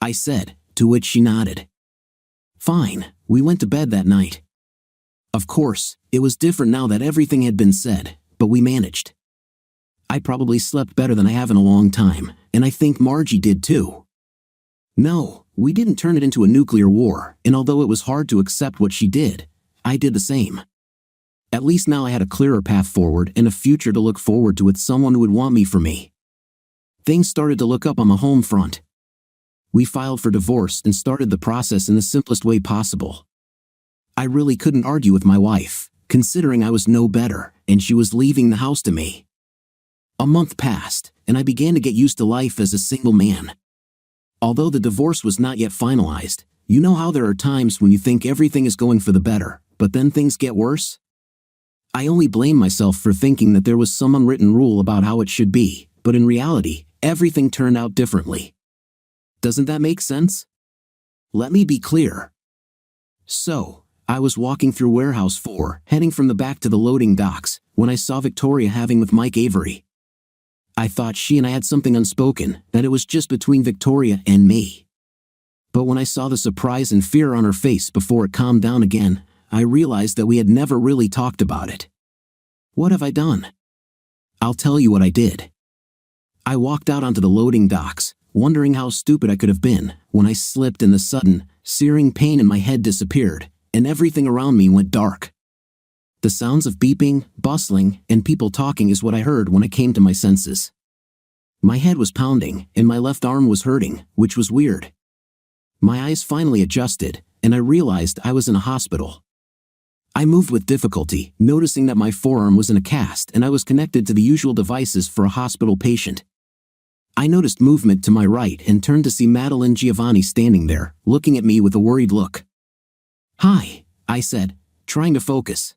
Speaker 1: I said, to which she nodded. Fine, we went to bed that night. Of course, it was different now that everything had been said, but we managed. I probably slept better than I have in a long time, and I think Margie did too. No, we didn't turn it into a nuclear war, and although it was hard to accept what she did, I did the same. At least now I had a clearer path forward and a future to look forward to with someone who would want me for me. Things started to look up on the home front. We filed for divorce and started the process in the simplest way possible. I really couldn't argue with my wife, considering I was no better, and she was leaving the house to me. A month passed, and I began to get used to life as a single man. Although the divorce was not yet finalized, you know how there are times when you think everything is going for the better, but then things get worse? I only blame myself for thinking that there was some unwritten rule about how it should be, but in reality, everything turned out differently. Doesn't that make sense? Let me be clear. So, I was walking through Warehouse 4, heading from the back to the loading docks, when I saw Victoria having with Mike Avery. I thought she and I had something unspoken, that it was just between Victoria and me. But when I saw the surprise and fear on her face before it calmed down again, I realized that we had never really talked about it. What have I done? I'll tell you what I did. I walked out onto the loading docks, wondering how stupid I could have been, when I slipped and the sudden, searing pain in my head disappeared, and everything around me went dark. The sounds of beeping, bustling, and people talking is what I heard when I came to my senses. My head was pounding, and my left arm was hurting, which was weird. My eyes finally adjusted, and I realized I was in a hospital. I moved with difficulty, noticing that my forearm was in a cast and I was connected to the usual devices for a hospital patient. I noticed movement to my right and turned to see Madeline Giovanni standing there, looking at me with a worried look. "Hi," I said, trying to focus.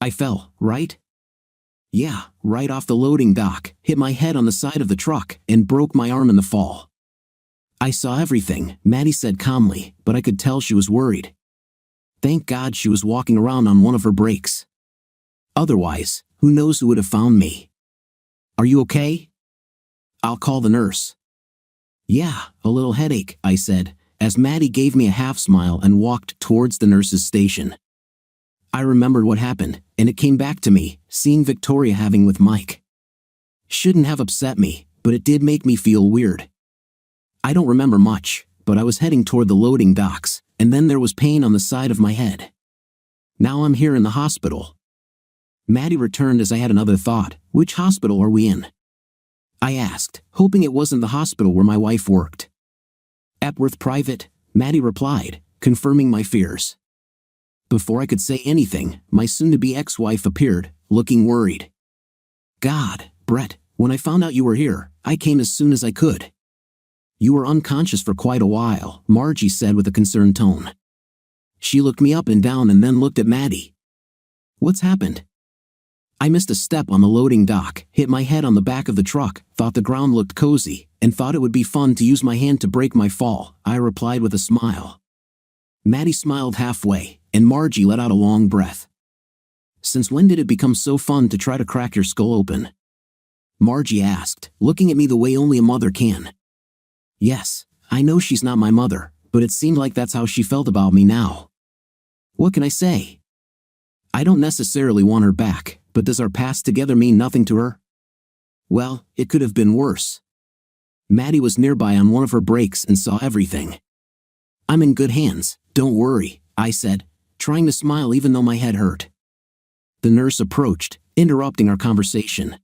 Speaker 1: "I fell, right?" "Yeah, right off the loading dock, hit my head on the side of the truck, and broke my arm in the fall." "I saw everything," Maddie said calmly, but I could tell she was worried. Thank God she was walking around on one of her breaks. Otherwise, who knows who would have found me. "Are you okay?" "I'll call the nurse." "Yeah, a little headache," I said, as Maddie gave me a half smile and walked towards the nurse's station. I remembered what happened, and it came back to me, seeing Victoria having with Mike. Shouldn't have upset me, but it did make me feel weird. I don't remember much, but I was heading toward the loading docks, and then there was pain on the side of my head. Now I'm here in the hospital. Maddie returned as I had another thought. "Which hospital are we in?" I asked, hoping it wasn't the hospital where my wife worked. "Epworth Private," Maddie replied, confirming my fears. Before I could say anything, my soon-to-be ex-wife appeared, looking worried. "God, Brett, when I found out you were here, I came as soon as I could." "You were unconscious for quite a while," Margie said with a concerned tone. She looked me up and down and then looked at Maddie. "What's happened?" "I missed a step on the loading dock, hit my head on the back of the truck, thought the ground looked cozy, and thought it would be fun to use my hand to break my fall," I replied with a smile. Maddie smiled halfway, and Margie let out a long breath. "Since when did it become so fun to try to crack your skull open?" Margie asked, looking at me the way only a mother can. Yes, I know she's not my mother, but it seemed like that's how she felt about me now. What can I say? I don't necessarily want her back, but does our past together mean nothing to her? Well, it could have been worse. Maddie was nearby on one of her breaks and saw everything. "I'm in good hands, don't worry," I said, trying to smile even though my head hurt. The nurse approached, interrupting our conversation.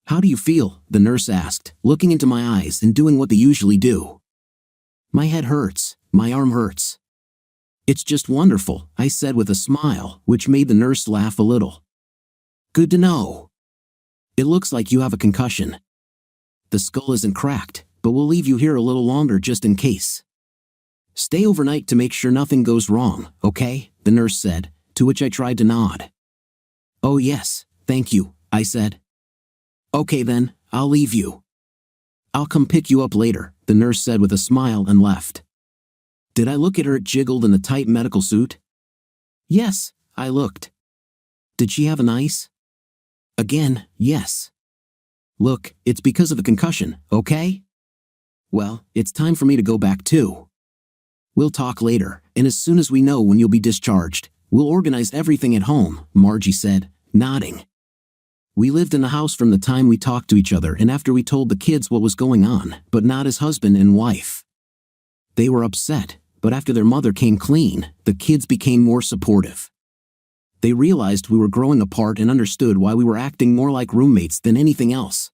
Speaker 1: "How do you feel?" the nurse asked, looking into my eyes and doing what they usually do. "My head hurts, my arm hurts." "It's just wonderful," I said with a smile, which made the nurse laugh a little. "Good to know. It looks like you have a concussion. The skull isn't cracked, but we'll leave you here a little longer just in case. Stay overnight to make sure nothing goes wrong, okay?" the nurse said, to which I tried to nod. "Oh yes, thank you," I said. "Okay then, I'll leave you." "I'll come pick you up later," the nurse said with a smile and left. Did I look at her jiggled in the tight medical suit? Yes, I looked. Did she have an ice? Again, yes. Look, it's because of the concussion, okay? Well, it's time for me to go back too. We'll talk later, and as soon as we know when you'll be discharged, we'll organize everything at home, Margie said, nodding. We lived in the house from the time we talked to each other and after we told the kids what was going on, but not as husband and wife. They were upset, but after their mother came clean, the kids became more supportive. They realized we were growing apart and understood why we were acting more like roommates than anything else.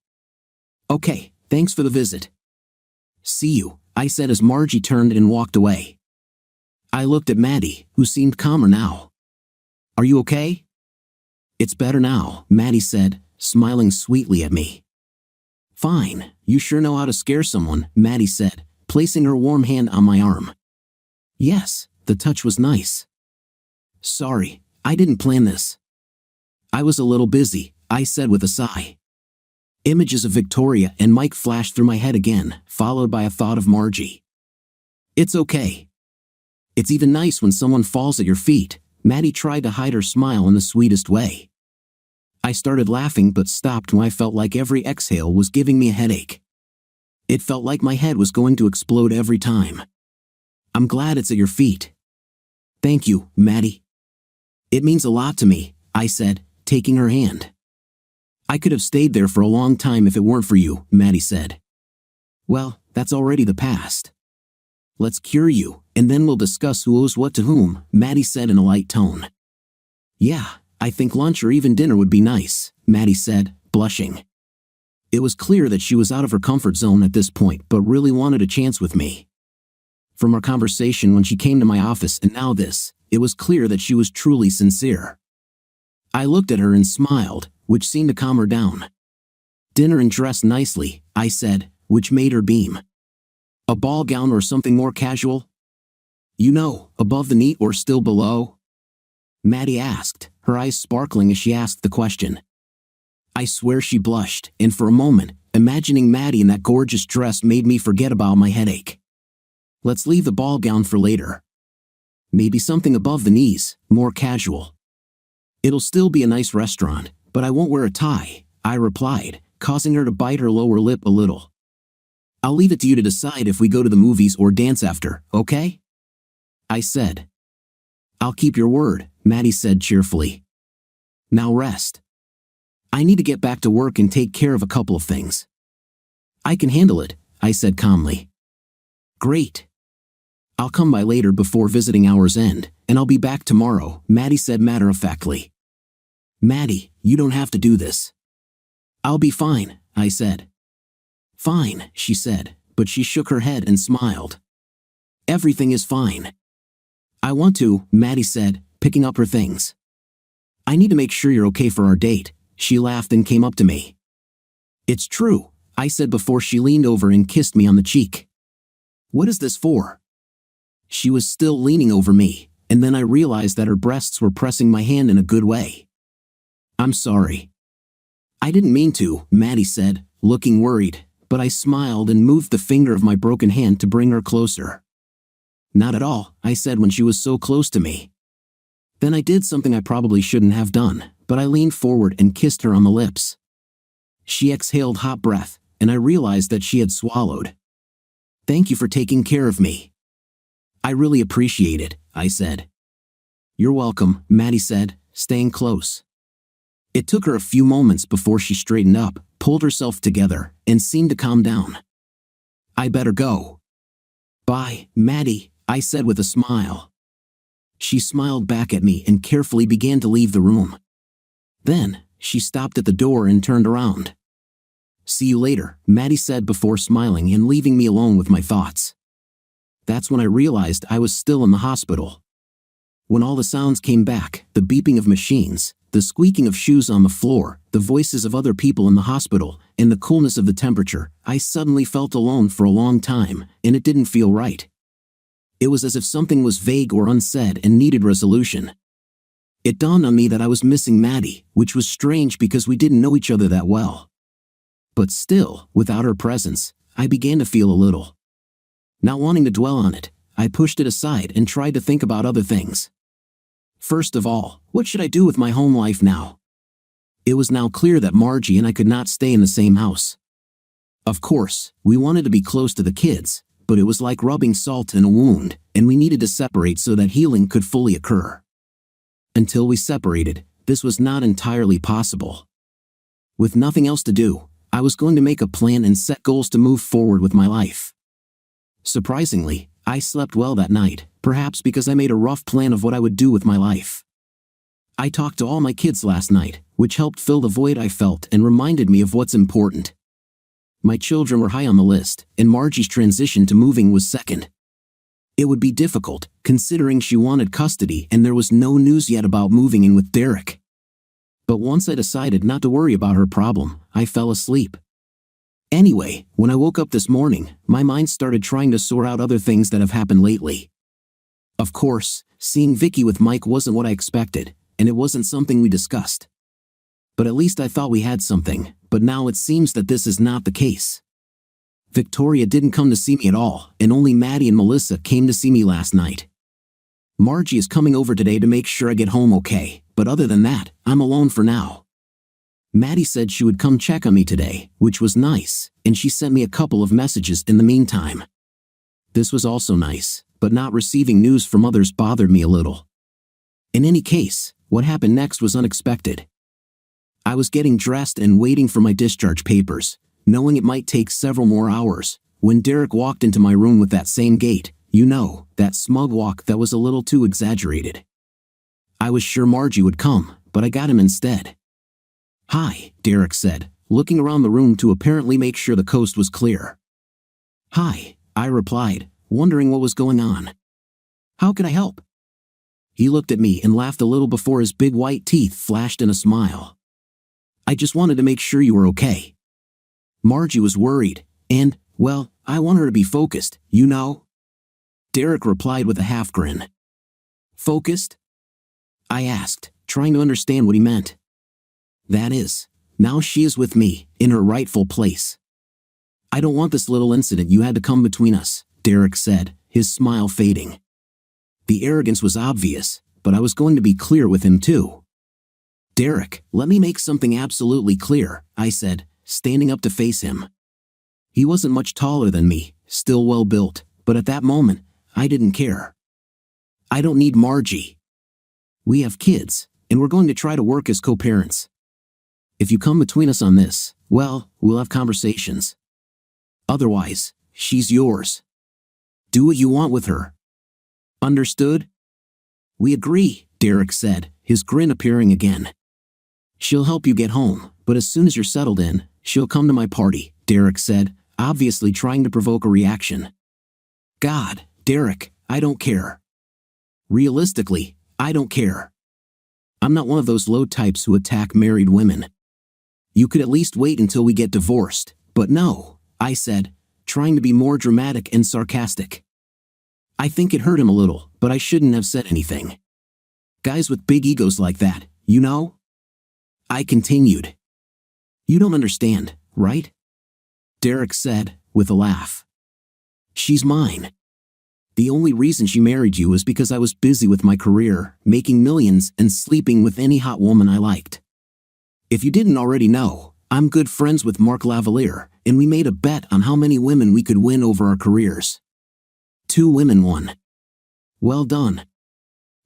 Speaker 1: Okay, thanks for the visit. See you, I said as Margie turned and walked away. I looked at Maddie, who seemed calmer now. Are you okay? It's better now, Maddie said, smiling sweetly at me. Fine, you sure know how to scare someone, Maddie said, placing her warm hand on my arm. Yes, the touch was nice. Sorry, I didn't plan this. I was a little busy, I said with a sigh. Images of Victoria and Mike flashed through my head again, followed by a thought of Margie. It's okay. It's even nice when someone falls at your feet, Maddie tried to hide her smile in the sweetest way. I started laughing but stopped when I felt like every exhale was giving me a headache. It felt like my head was going to explode every time. I'm glad it's at your feet. Thank you, Maddie. It means a lot to me, I said, taking her hand. I could have stayed there for a long time if it weren't for you, Maddie said. Well, that's already the past. Let's cure you, and then we'll discuss who owes what to whom, Maddie said in a light tone. Yeah, I think lunch or even dinner would be nice, Maddie said, blushing. It was clear that she was out of her comfort zone at this point but really wanted a chance with me. From our conversation when she came to my office and now this, it was clear that she was truly sincere. I looked at her and smiled, which seemed to calm her down. "Dinner and dress nicely," I said, which made her beam. "A ball gown or something more casual?" "You know, above the knee or still below?" Maddie asked, her eyes sparkling as she asked the question. I swear she blushed, and for a moment, imagining Maddie in that gorgeous dress made me forget about my headache. "Let's leave the ball gown for later. Maybe something above the knees, more casual." "It'll still be a nice restaurant, but I won't wear a tie," I replied, causing her to bite her lower lip a little. "I'll leave it to you to decide if we go to the movies or dance after, okay?" I said. "I'll keep your word," Maddie said cheerfully. "Now rest. I need to get back to work and take care of a couple of things." "I can handle it," I said calmly. "Great. I'll come by later before visiting hours end, and I'll be back tomorrow," Maddie said matter-of-factly. "Maddie, you don't have to do this." "I'll be fine," I said. "Fine," she said, but she shook her head and smiled. "Everything is fine." "I want to," Maddie said, picking up her things. "I need to make sure you're okay for our date," she laughed and came up to me. "It's true," I said before she leaned over and kissed me on the cheek. "What is this for?" She was still leaning over me, and then I realized that her breasts were pressing my hand in a good way. "I'm sorry." "I didn't mean to," Maddie said, looking worried, but I smiled and moved the finger of my broken hand to bring her closer. "Not at all," I said when she was so close to me. Then I did something I probably shouldn't have done, but I leaned forward and kissed her on the lips. She exhaled hot breath, and I realized that she had swallowed. "Thank you for taking care of me." "I really appreciate it," I said. "You're welcome," Maddie said, staying close. It took her a few moments before she straightened up, pulled herself together, and seemed to calm down. "I better go." "Bye, Maddie," I said with a smile. She smiled back at me and carefully began to leave the room. Then, she stopped at the door and turned around. "See you later," Maddie said before smiling and leaving me alone with my thoughts. That's when I realized I was still in the hospital. When all the sounds came back, the beeping of machines, the squeaking of shoes on the floor, the voices of other people in the hospital, and the coolness of the temperature, I suddenly felt alone for a long time, and it didn't feel right. It was as if something was vague or unsaid and needed resolution. It dawned on me that I was missing Maddie, which was strange because we didn't know each other that well. But still, without her presence, I began to feel a little. Not wanting to dwell on it, I pushed it aside and tried to think about other things. First of all, what should I do with my home life now? It was now clear that Margie and I could not stay in the same house. Of course, we wanted to be close to the kids, but it was like rubbing salt in a wound, and we needed to separate so that healing could fully occur. Until we separated, this was not entirely possible. With nothing else to do, I was going to make a plan and set goals to move forward with my life. Surprisingly, I slept well that night, perhaps because I made a rough plan of what I would do with my life. I talked to all my kids last night, which helped fill the void I felt and reminded me of what's important. My children were high on the list, and Margie's transition to moving was second. It would be difficult, considering she wanted custody and there was no news yet about moving in with Derek. But once I decided not to worry about her problem, I fell asleep. Anyway, when I woke up this morning, my mind started trying to sort out other things that have happened lately. Of course, seeing Vicky with Mike wasn't what I expected, and it wasn't something we discussed. But at least I thought we had something, but now it seems that this is not the case. Victoria didn't come to see me at all, and only Maddie and Melissa came to see me last night. Margie is coming over today to make sure I get home okay, but other than that, I'm alone for now. Maddie said she would come check on me today, which was nice, and she sent me a couple of messages in the meantime. This was also nice, but not receiving news from others bothered me a little. In any case, what happened next was unexpected. I was getting dressed and waiting for my discharge papers, knowing it might take several more hours, when Derek walked into my room with that same gait, that smug walk that was a little too exaggerated. I was sure Margie would come, but I got him instead. "Hi," Derek said, looking around the room to apparently make sure the coast was clear. "Hi," I replied, wondering what was going on. How could I help? He looked at me and laughed a little before his big white teeth flashed in a smile. I just wanted to make sure you were okay. Margie was worried, and, well, I want her to be focused, you know? Derek replied with a half grin. Focused? I asked, trying to understand what he meant. That is, now she is with me, in her rightful place. I don't want this little incident you had to come between us, Derek said, his smile fading. The arrogance was obvious, but I was going to be clear with him too. Derek, let me make something absolutely clear, I said, standing up to face him. He wasn't much taller than me, still well built, but at that moment, I didn't care. I don't need Margie. We have kids, and we're going to try to work as co-parents. If you come between us on this, well, we'll have conversations. Otherwise, she's yours. Do what you want with her. Understood? We agree, Derek said, his grin appearing again. She'll help you get home, but as soon as you're settled in, she'll come to my party, Derek said, obviously trying to provoke a reaction. God, Derek, I don't care. Realistically, I don't care. I'm not one of those low types who attack married women. You could at least wait until we get divorced, but no, I said, trying to be more dramatic and sarcastic. I think it hurt him a little, but I shouldn't have said anything. Guys with big egos like that, you know? I continued. You don't understand, right? Derek said, with a laugh. She's mine. The only reason she married you was because I was busy with my career, making millions and sleeping with any hot woman I liked. If you didn't already know, I'm good friends with Mark Lavalier, and we made a bet on how many women we could win over our careers. 2 women won. Well done.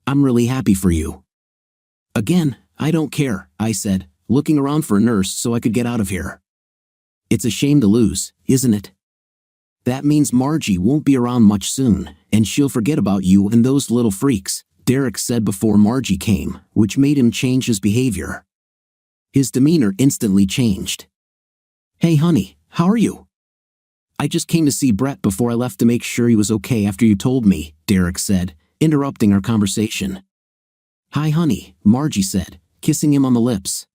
Speaker 1: I'm really happy for you. Again, I don't care, I said, looking around for a nurse so I could get out of here. It's a shame to lose, isn't it? That means Margie won't be around much soon, and she'll forget about you and those little freaks, Derek said before Margie came, which made him change his behavior. His demeanor instantly changed. Hey honey, how are you? I just came to see Brett before I left to make sure he was okay after you told me, Derek said, interrupting our conversation. Hi honey, Margie said, kissing him on the lips.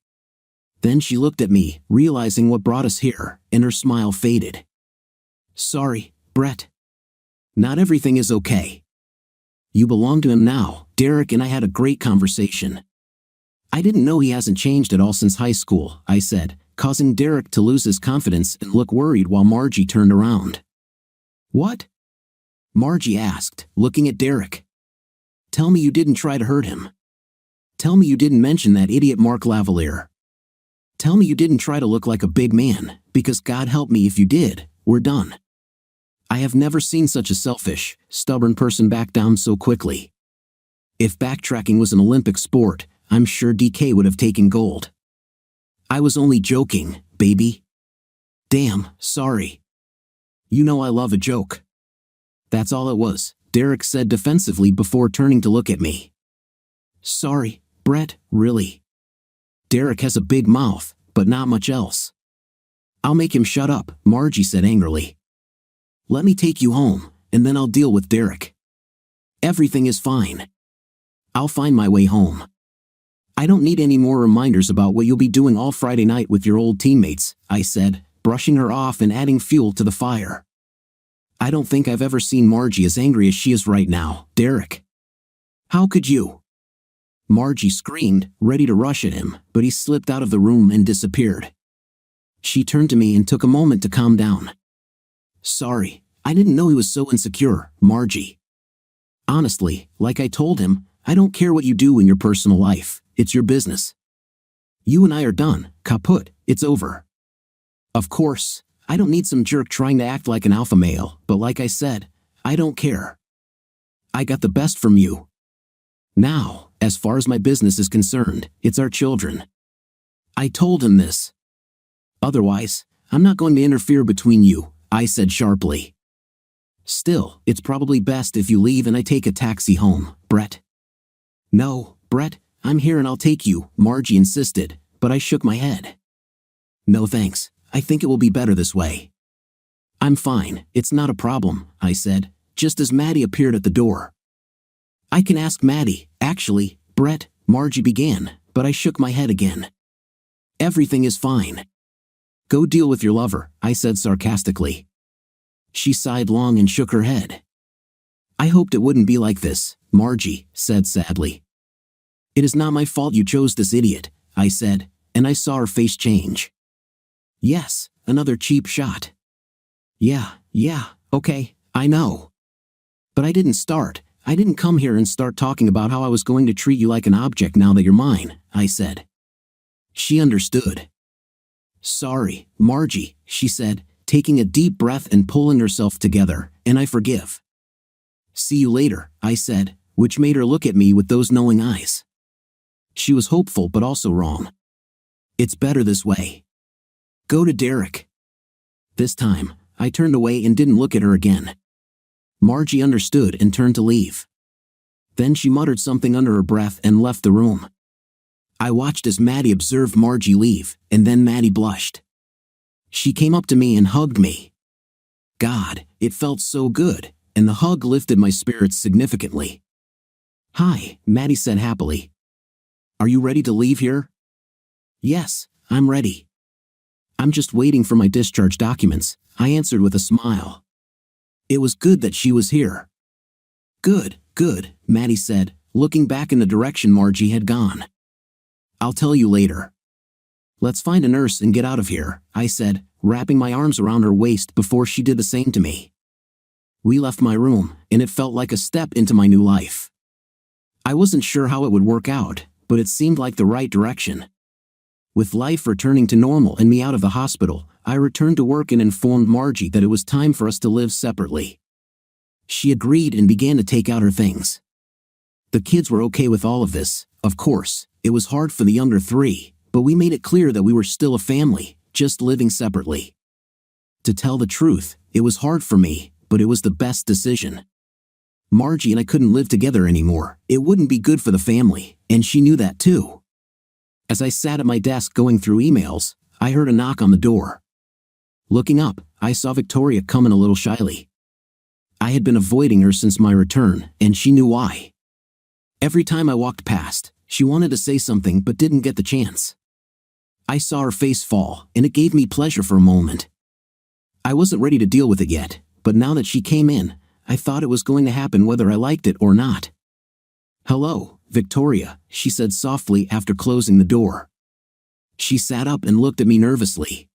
Speaker 1: Then she looked at me, realizing what brought us here, and her smile faded. Sorry, Brett. Not everything is okay. You belong to him now. Derek and I had a great conversation. I didn't know he hasn't changed at all since high school, I said, causing Derek to lose his confidence and look worried while Margie turned around. What? Margie asked, looking at Derek. Tell me you didn't try to hurt him. Tell me you didn't mention that idiot Mark Lavalier. Tell me you didn't try to look like a big man, because God help me if you did, we're done. I have never seen such a selfish, stubborn person back down so quickly. If backtracking was an Olympic sport, I'm sure DK would have taken gold. I was only joking, baby. Damn, sorry. You know I love a joke. That's all it was, Derek said defensively before turning to look at me. Sorry, Brett, really. Derek has a big mouth, but not much else. I'll make him shut up, Margie said angrily. Let me take you home, and then I'll deal with Derek. Everything is fine. I'll find my way home. I don't need any more reminders about what you'll be doing all Friday night with your old teammates, I said, brushing her off and adding fuel to the fire. I don't think I've ever seen Margie as angry as she is right now, Derek. How could you? Margie screamed, ready to rush at him, but he slipped out of the room and disappeared. She turned to me and took a moment to calm down. Sorry, I didn't know he was so insecure, Margie. Honestly, like I told him, I don't care what you do in your personal life, it's your business. You and I are done, kaput, it's over. Of course, I don't need some jerk trying to act like an alpha male, but like I said, I don't care. I got the best from you. Now, as far as my business is concerned, it's our children. I told him this. Otherwise, I'm not going to interfere between you, I said sharply. Still, it's probably best if you leave and I take a taxi home, Brett. No, Brett, I'm here and I'll take you, Margie insisted, but I shook my head. No thanks, I think it will be better this way. I'm fine, it's not a problem, I said, just as Maddie appeared at the door. "I can ask Maddie, actually, Brett," Margie began, but I shook my head again. "Everything is fine. Go deal with your lover," I said sarcastically. She sighed long and shook her head. "I hoped it wouldn't be like this," Margie said sadly. "It is not my fault you chose this idiot," I said, and I saw her face change. "Yes, another cheap shot. Yeah, okay, I know. But I didn't come here and start talking about how I was going to treat you like an object now that you're mine," I said. She understood. "Sorry, Margie," she said, taking a deep breath and pulling herself together, "and I forgive." "See you later," I said, which made her look at me with those knowing eyes. She was hopeful but also wrong. "It's better this way. Go to Derek." This time, I turned away and didn't look at her again. Margie understood and turned to leave. Then she muttered something under her breath and left the room. I watched as Maddie observed Margie leave, and then Maddie blushed. She came up to me and hugged me. God, it felt so good, and the hug lifted my spirits significantly. "Hi," Maddie said happily. "Are you ready to leave here?" "Yes, I'm ready. I'm just waiting for my discharge documents," I answered with a smile. It was good that she was here. Good, Maddie said, looking back in the direction Margie had gone. "I'll tell you later. Let's find a nurse and get out of here," I said, wrapping my arms around her waist before she did the same to me. We left my room, and it felt like a step into my new life. I wasn't sure how it would work out, but it seemed like the right direction. With life returning to normal and me out of the hospital, I returned to work and informed Margie that it was time for us to live separately. She agreed and began to take out her things. The kids were okay with all of this, of course. It was hard for the younger three, but we made it clear that we were still a family, just living separately. To tell the truth, it was hard for me, but it was the best decision. Margie and I couldn't live together anymore. It wouldn't be good for the family, and she knew that too. As I sat at my desk going through emails, I heard a knock on the door. Looking up, I saw Victoria coming a little shyly. I had been avoiding her since my return, and she knew why. Every time I walked past, she wanted to say something but didn't get the chance. I saw her face fall, and it gave me pleasure for a moment. I wasn't ready to deal with it yet, but now that she came in, I thought it was going to happen whether I liked it or not. "Hello, Victoria," she said softly after closing the door. She sat up and looked at me nervously.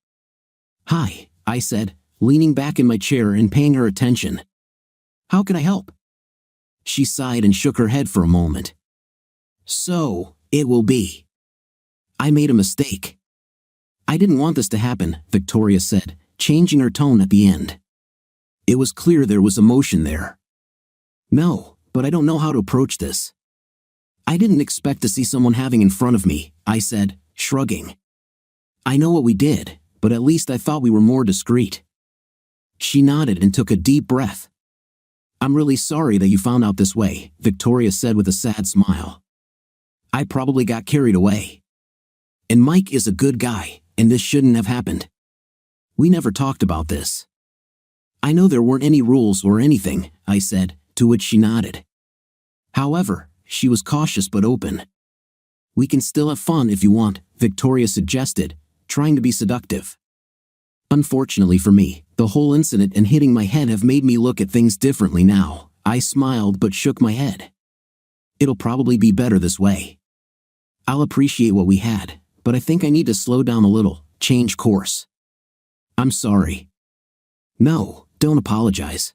Speaker 1: "Hi," I said, leaning back in my chair and paying her attention. "How can I help?" She sighed and shook her head for a moment. "So, it will be. I made a mistake." "I didn't want this to happen," Victoria said, changing her tone at the end. It was clear there was emotion there. "No, but I don't know how to approach this." "I didn't expect to see someone having in front of me," I said, shrugging. "I know what we did, but at least I thought we were more discreet." She nodded and took a deep breath. "I'm really sorry that you found out this way," Victoria said with a sad smile. "I probably got carried away. And Mike is a good guy, and this shouldn't have happened. We never talked about this." "I know there weren't any rules or anything," I said, to which she nodded. However, she was cautious but open. "We can still have fun if you want," Victoria suggested, trying to be seductive. Unfortunately for me, the whole incident and hitting my head have made me look at things differently now. I smiled but shook my head. "It'll probably be better this way. I'll appreciate what we had, but I think I need to slow down a little, change course." "I'm sorry." "No, don't apologize.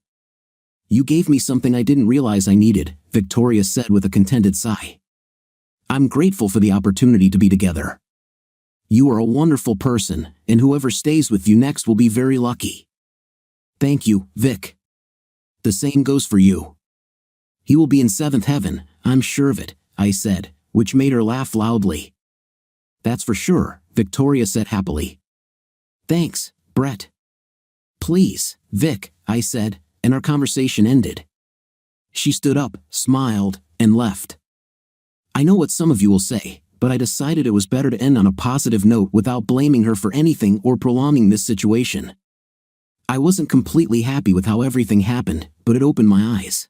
Speaker 1: You gave me something I didn't realize I needed," Victoria said with a contented sigh. "I'm grateful for the opportunity to be together. You are a wonderful person, and whoever stays with you next will be very lucky." "Thank you, Vic. The same goes for you. He will be in seventh heaven, I'm sure of it," I said, which made her laugh loudly. "That's for sure," Victoria said happily. "Thanks, Brett." "Please, Vic," I said, and our conversation ended. She stood up, smiled, and left. I know what some of you will say, but I decided it was better to end on a positive note without blaming her for anything or prolonging this situation. I wasn't completely happy with how everything happened, but but it opened my eyes.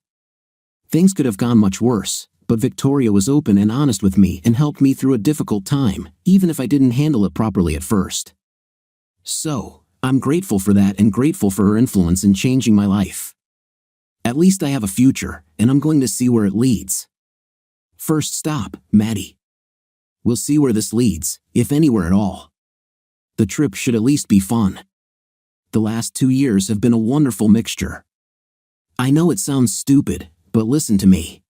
Speaker 1: Things could have gone much worse, but Victoria was open and honest with me and helped me through a difficult time, even if I didn't handle it properly at first. So, I'm grateful for that and grateful for her influence in changing my life. At least I have a future, and I'm going to see where it leads. First stop, Maddie. We'll see where this leads, if anywhere at all. The trip should at least be fun. The last 2 years have been a wonderful mixture. I know it sounds stupid, but listen to me.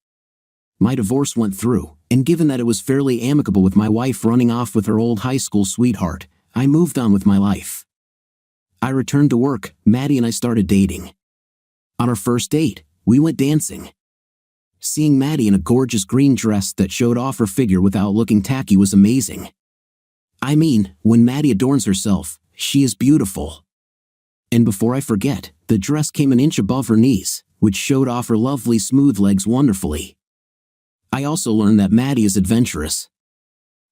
Speaker 1: My divorce went through, and given that it was fairly amicable with my wife running off with her old high school sweetheart, I moved on with my life. I returned to work, Maddie and I started dating. On our first date, we went dancing. Seeing Maddie in a gorgeous green dress that showed off her figure without looking tacky was amazing. I mean, when Maddie adorns herself, she is beautiful. And before I forget, the dress came an inch above her knees, which showed off her lovely smooth legs wonderfully. I also learned that Maddie is adventurous.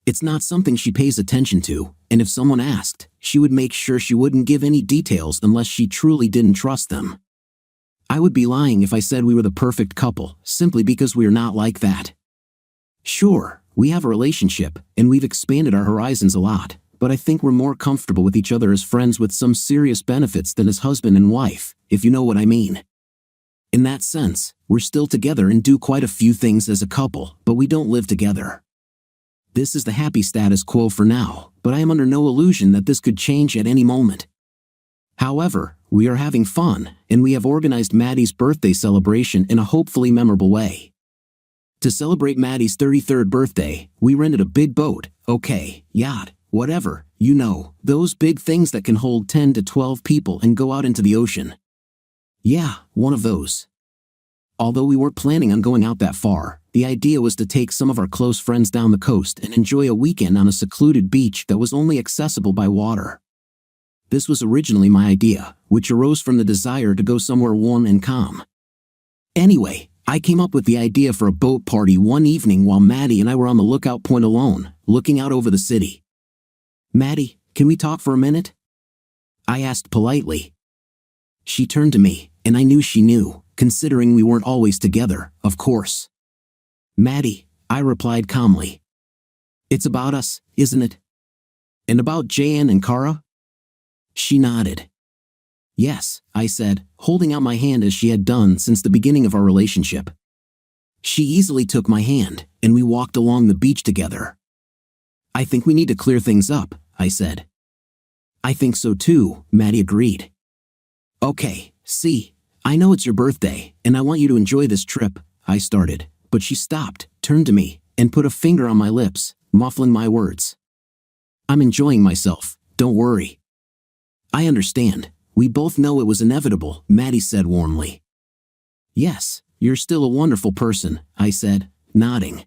Speaker 1: It's not something she pays attention to, and if someone asked, she would make sure she wouldn't give any details unless she truly didn't trust them. I would be lying if I said we were the perfect couple, simply because we are not like that. Sure, we have a relationship, and we've expanded our horizons a lot, but I think we're more comfortable with each other as friends with some serious benefits than as husband and wife, if you know what I mean. In that sense, we're still together and do quite a few things as a couple, but we don't live together. This is the happy status quo for now, but I am under no illusion that this could change at any moment. However, we are having fun, and we have organized Maddie's birthday celebration in a hopefully memorable way. To celebrate Maddie's 33rd birthday, we rented a big boat, yacht, whatever, you know, those big things that can hold 10 to 12 people and go out into the ocean. Yeah, one of those. Although we weren't planning on going out that far, the idea was to take some of our close friends down the coast and enjoy a weekend on a secluded beach that was only accessible by water. This was originally my idea, which arose from the desire to go somewhere warm and calm. Anyway, I came up with the idea for a boat party one evening while Maddie and I were on the lookout point alone, looking out over the city. "Maddie, can we talk for a minute?" I asked politely. She turned to me, and I knew she knew, considering we weren't always together, of course. "Maddie," I replied calmly. "It's about us, isn't it? And about Jan and Kara?" She nodded. "Yes," I said, holding out my hand as she had done since the beginning of our relationship. She easily took my hand, and we walked along the beach together. "I think we need to clear things up," I said. "I think so too," Maddie agreed. "Okay, see, I know it's your birthday, and I want you to enjoy this trip," I started, but she stopped, turned to me, and put a finger on my lips, muffling my words. "I'm enjoying myself, don't worry." "I understand. We both know it was inevitable," Maddie said warmly. "Yes, you're still a wonderful person," I said, nodding.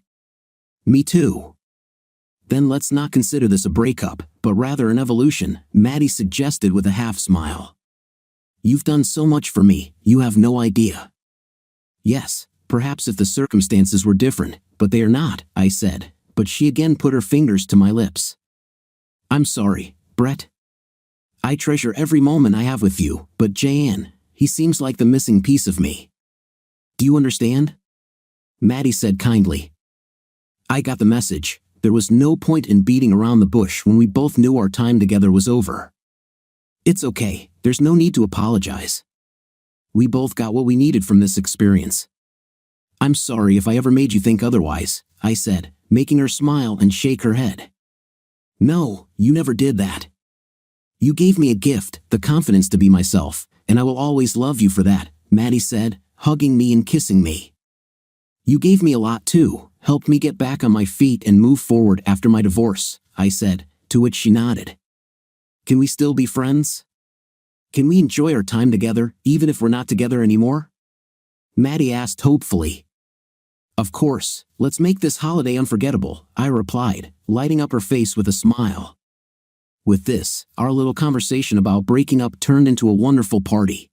Speaker 1: "Me too." "Then let's not consider this a breakup, but rather an evolution," Maddie suggested with a half smile. "You've done so much for me, you have no idea." "Yes, perhaps if the circumstances were different, but they are not," I said, but she again put her fingers to my lips. "I'm sorry, Brett. I treasure every moment I have with you, but Jan, he seems like the missing piece of me. Do you understand?" Maddie said kindly. I got the message. There was no point in beating around the bush when we both knew our time together was over. "It's okay, there's no need to apologize. We both got what we needed from this experience." "I'm sorry if I ever made you think otherwise," I said, making her smile and shake her head. "No, you never did that. You gave me a gift, the confidence to be myself, and I will always love you for that," Maddie said, hugging me and kissing me. "You gave me a lot too, helped me get back on my feet and move forward after my divorce," I said, to which she nodded. "Can we still be friends? Can we enjoy our time together, even if we're not together anymore?" Maddie asked hopefully. "Of course, let's make this holiday unforgettable," I replied, lighting up her face with a smile. With this, our little conversation about breaking up turned into a wonderful party.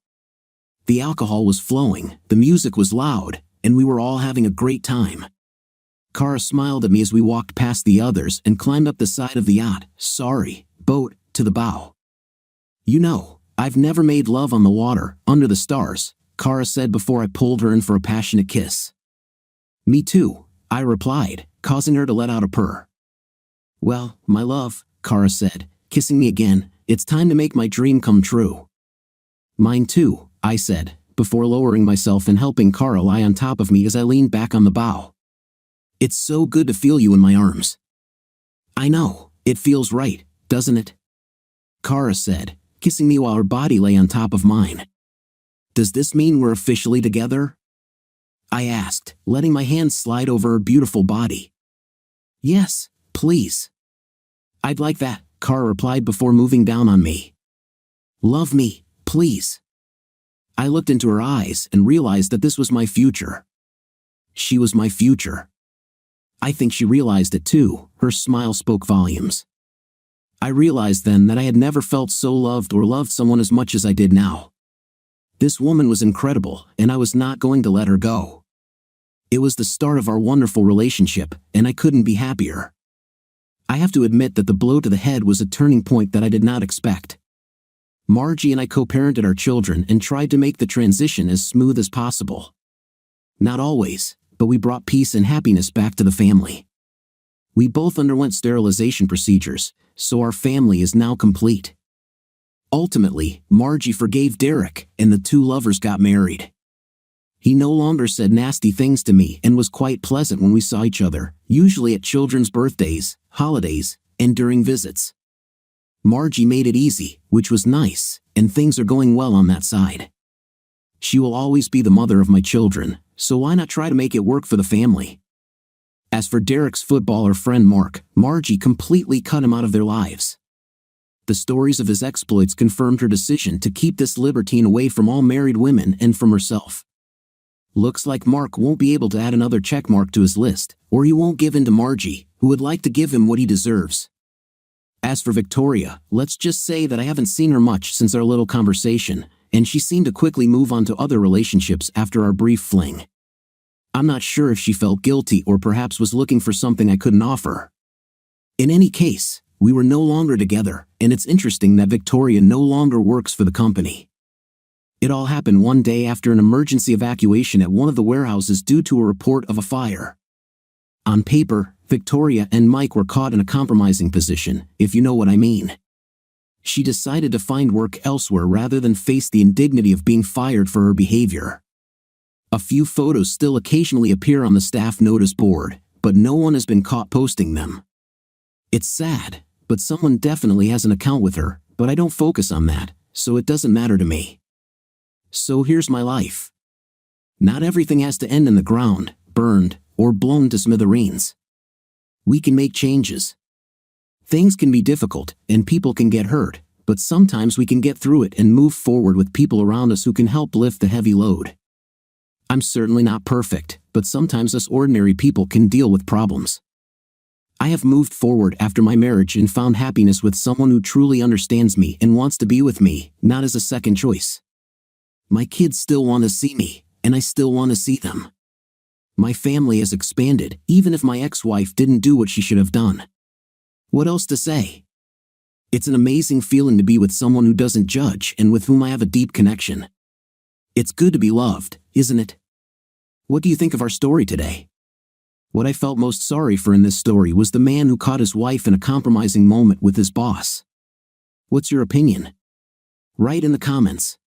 Speaker 1: The alcohol was flowing, the music was loud, and we were all having a great time. Kara smiled at me as we walked past the others and climbed up the side of the boat, to the bow. "You know, I've never made love on the water, under the stars, Kara said before I pulled her in for a passionate kiss. Me too, I replied, causing her to let out a purr. Well, my love, Kara said, kissing me again, it's time to make my dream come true. Mine too, I said, before lowering myself and helping Kara lie on top of me as I leaned back on the bow. It's so good to feel you in my arms. I know, it feels right, doesn't it? Kara said, kissing me while her body lay on top of mine. Does this mean we're officially together? I asked, letting my hands slide over her beautiful body. Yes, please. I'd like that, Kara replied before moving down on me. Love me, please. I looked into her eyes and realized that this was my future. She was my future. I think she realized it too, her smile spoke volumes. I realized then that I had never felt so loved or loved someone as much as I did now. This woman was incredible, and I was not going to let her go. It was the start of our wonderful relationship, and I couldn't be happier. I have to admit that the blow to the head was a turning point that I did not expect. Margie and I co-parented our children and tried to make the transition as smooth as possible. Not always, but we brought peace and happiness back to the family. We both underwent sterilization procedures, so our family is now complete. Ultimately, Margie forgave Derek, and the two lovers got married. He no longer said nasty things to me and was quite pleasant when we saw each other, usually at children's birthdays, holidays, and during visits. Margie made it easy, which was nice, and things are going well on that side. She will always be the mother of my children, so why not try to make it work for the family? As for Derek's footballer friend Mark, Margie completely cut him out of their lives. The stories of his exploits confirmed her decision to keep this libertine away from all married women and from herself. Looks like Mark won't be able to add another checkmark to his list, or he won't give in to Margie, who would like to give him what he deserves. As for Victoria, let's just say that I haven't seen her much since our little conversation, and she seemed to quickly move on to other relationships after our brief fling. I'm not sure if she felt guilty or perhaps was looking for something I couldn't offer. In any case, we were no longer together, and it's interesting that Victoria no longer works for the company. It all happened one day after an emergency evacuation at one of the warehouses due to a report of a fire. On paper, Victoria and Mike were caught in a compromising position, if you know what I mean. She decided to find work elsewhere rather than face the indignity of being fired for her behavior. A few photos still occasionally appear on the staff notice board, but no one has been caught posting them. It's sad, but someone definitely has an account with her, but I don't focus on that, so it doesn't matter to me. So here's my life. Not everything has to end in the ground, burned, or blown to smithereens. We can make changes. Things can be difficult, and people can get hurt, but sometimes we can get through it and move forward with people around us who can help lift the heavy load. I'm certainly not perfect, but sometimes us ordinary people can deal with problems. I have moved forward after my marriage and found happiness with someone who truly understands me and wants to be with me, not as a second choice. My kids still want to see me, and I still want to see them. My family has expanded, even if my ex-wife didn't do what she should have done. What else to say? It's an amazing feeling to be with someone who doesn't judge and with whom I have a deep connection. It's good to be loved, isn't it? What do you think of our story today? What I felt most sorry for in this story was the man who caught his wife in a compromising moment with his boss. What's your opinion? Write in the comments.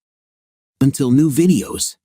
Speaker 1: Until new videos.